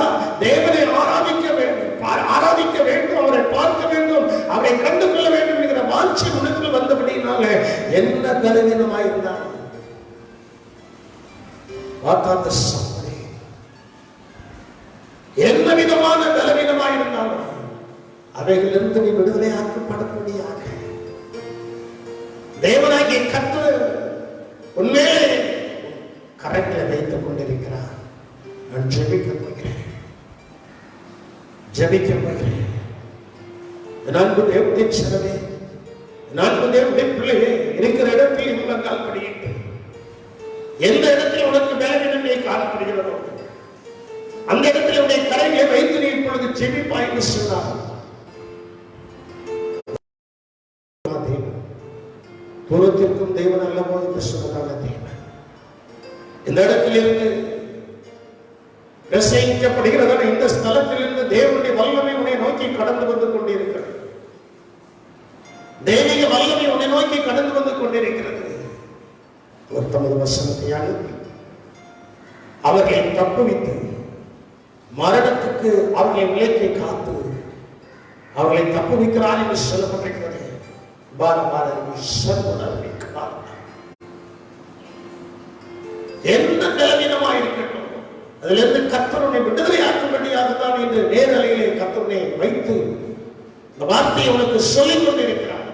தேவனை ஆராதிக்க வேண்டும், அவரை பார்க்க வேண்டும், அவரை கண்டு கொள்ள வேண்டும் என்கிற வாஞ்சி உனக்கு வந்தபடினால என்ன பலவீனமாயிருந்தாலும் என்ன விதமான பலவீனமாயிருந்தாலும் அவைகளிலிருந்து நீ விடுதலையாக்கப்படக்கூடியாக தேவனாகிய கர்த்தர் உண்மையிலே கரங்களை வைத்துக் கொண்டிருக்கிறார். நான் ஜெபிக்க போகிறேன். நான்கு தேவனுடைய சிறவே, நான்கு தேவனுடைய பிள்ளையே இருக்கிற இடத்தில் உள்ளங்கால் படியிட்டு எந்த இடத்தில் உனக்கு பலவீனமே காணப்படுகிறதோ அந்த இடத்தில் உடைய கரைகளை வைத்து நீ இப்பொழுது ஜெபிப்பாய் என்று சொன்னார். தூரத்திற்கும் தேவன் அல்லவோ என்று சொன்னதான தேவன் இந்த இடத்திலிருந்து பிரசங்கிக்கப்படுகிறதான இந்த ஸ்தலத்திலிருந்து தேவனுடைய வல்லமை உன்னை நோக்கி கடந்து வந்து கொண்டிருக்கிறது. தெய்வீக வல்லமை உன்னை நோக்கி கடந்து வந்து கொண்டிருக்கிறது. அவர் தமது வசனத்தை அனுப்பி அவர்களை தப்புவித்து மரணத்துக்கு அவர்களை விலக்கி காத்து அவர்களை தப்புவிக்கிறார் என்று சொல்லப்பட்டிருக்கிறது. என்ன பலவீனமாக இருக்கட்டும் அதிலிருந்து கர்த்தருடைய விடுதலையாக்கும்படியாக தான் என்று நேரலையிலே கர்த்தருடைய வைத்து இந்த வார்த்தையை உனக்கு சொல்லிக் கொண்டிருக்கிறார்.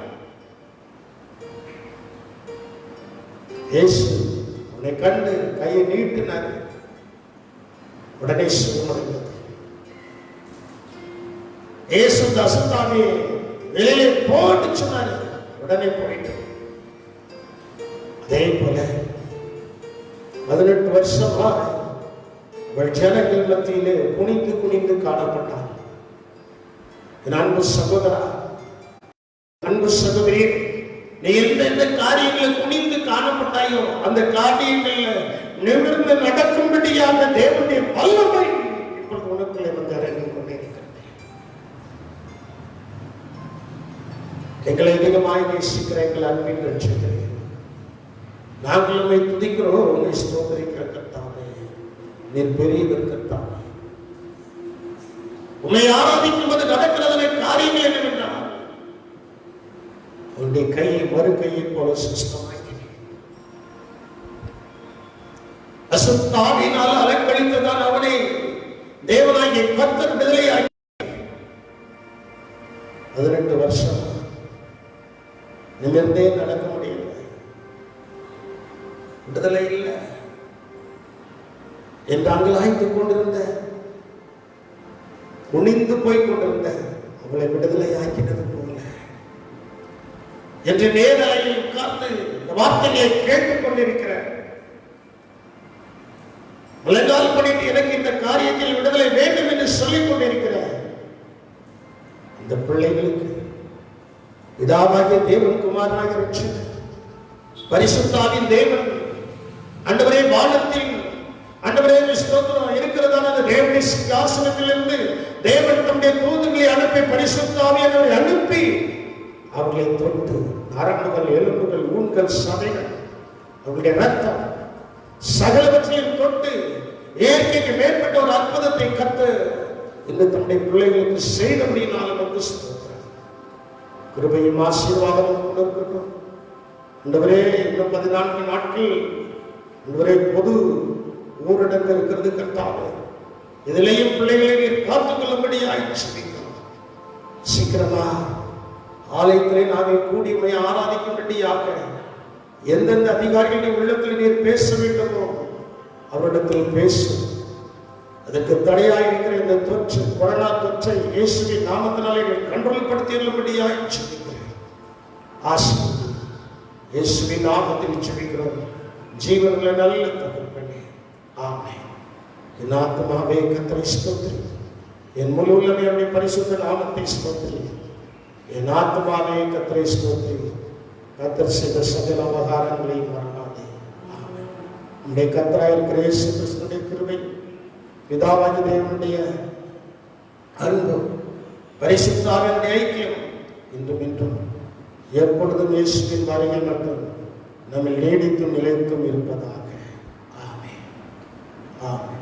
இயேசு உன்னை கண்டு கையை நீட்டினார். உடனே சுகமடைந்தது. இயேசு அசுத்தாவே வெளியிலே போட்டு சொன்னார். உடனே போயிட்டு அதே போல 18 வருஷமா ஜனங்கள் மத்தியிலே குனிந்து குனிந்து காணப்பட்டார். அன்பு சகோதரா, அன்பு சகோதரி, நீ எந்தெந்த காரியங்களில் குனிந்து காணப்பட்டாயோ அந்த காரியங்களில் நிமிர்ந்து நடக்கும்படியாக தேவனுடைய வல்லமை இப்பொழுது உனக்குள்ளே வந்து இறங்கிக் கொண்டிருக்கிறது. எங்களை அதிகமாக நேசிக்கிற எங்கள் அன்பின் ரட்சகரே, நாங்கள் உம்மை துதிக்கிறோம், உம்மை ஸ்தோத்திரிக்கிற கர்த்தாவே, நீர் பெரியவர் கர்த்தாவே. உம்மை ஆராதிக்கும் போது நடக்கிறதான காரியங்கள் என்னவென்றால் உன்னுடைய கையை மறு கையை போல சுஸ்தமாக்கினீர். அசுத்தாவினால் அலக்கழித்ததான் அவனை தேவனாகிய கர்த்தர் விடுதலையாக்கி 18 வருஷம் நிமிர்ந்தே நடக்க முடியல, விடுதலை இல்லை என்று அங்கலாய்த்துக் கொண்டிருந்த, குனிந்து போய் கொண்டிருந்த அவளை விடுதலை ஆக்கினது போல என்று நேரலையில் உட்கார்ந்து இந்த வார்த்தையை கேட்டுக் கொண்டிருக்கிற முழங்கால் பண்ணிட்டு எனக்கு இந்த காரியத்தில் விடுதலை வேண்டும் என்று சொல்லிக் கொண்டிருக்கிற இந்த பிள்ளைகளுக்கு பிதாவாகிய தேவன், குமாரனாகிய ரட்சகர் பரிசுத்தாவின் தேவன் ஆண்டவரே வானத்தில் ஆண்டவரே ஸ்தோத்திரம் இருக்கிறதான அந்த தேவனுடைய சிங்காசனத்திலிருந்து தேவன் தம்முடைய தூதர்களை அனுப்பி பரிசுத்தாவியானவரை அனுப்பி அவர்களை தொட்டு நரம்புகள், எலும்புகள், ஊன்கள், சதைகள், அவருடைய ரத்தம் சகலவற்றையும் தொட்டு இயற்கைக்கு மேற்பட்ட ஒரு அற்புதத்தை கத்து இந்த தம்முடைய பிள்ளைகளுக்கு செய்தபடியினாலும் வந்து ஸ்தோத்திரம். கிருபையும் ஆசீர்வாதமும் கொண்டிருக்கட்டும். ஆண்டவரே இன்னும் 14 நாட்கள் ஆண்டவரே பொது ஊரடங்கு இருக்கிறது கர்த்தாவே. இதிலேயும் பிள்ளைகளை நீர் காத்துக் கொள்ளும்படியாய் ஜெபிக்கிறோம். சீக்கிரமா ஆலயத்திலே நாங்கள் கூடி உம்மை ஆராதிக்கும்படியாக எந்தெந்த அதிகாரிகளுடைய உள்ளத்தில் நீர் பேச வேண்டுமோ அவரிடத்தில் பேசும். அதற்கு தடையாய் இருக்கிற இந்த தொற்று, கொரோனா தொற்றை இயேசுவின் நாமத்தினாலே கண்ட்ரோல் படுத்தியுள்ளபடியாய் ஜெபிக்கிறேன். ஆசீர்வதி இயேசுவின் நாமத்தில் ஜெபிக்கிறோம். ஜீவனுள்ள நல்ல தகப்பனே, ஆமென். என் ஆத்மாவே கர்த்தரை ஸ்தோத்திரி, என் முழு உள்ளமே அவருடைய பரிசுத்த நாமத்தை ஸ்தோத்திரி. என் ஆத்மாவே கர்த்தரை ஸ்தோத்திரி, கர்த்தர் செய்த சகல உபகாரங்களை மறவாதே. ஆமென். நம்முடைய கர்த்தராய் இருக்கிற இயேசு கிறிஸ்துவின் கிருபை, பிதாவாகிய தேவனுடைய அன்பு, பரிசுத்த ஆவியானவருடைய ஐக்கியம் இன்றும் இன்றும் எப்பொழுதும் இயேசுவின் வருகை மட்டும் நம்மில் நீடித்தும் நிலைத்தும் இருப்பதாக. ஆமென். ஆமென்.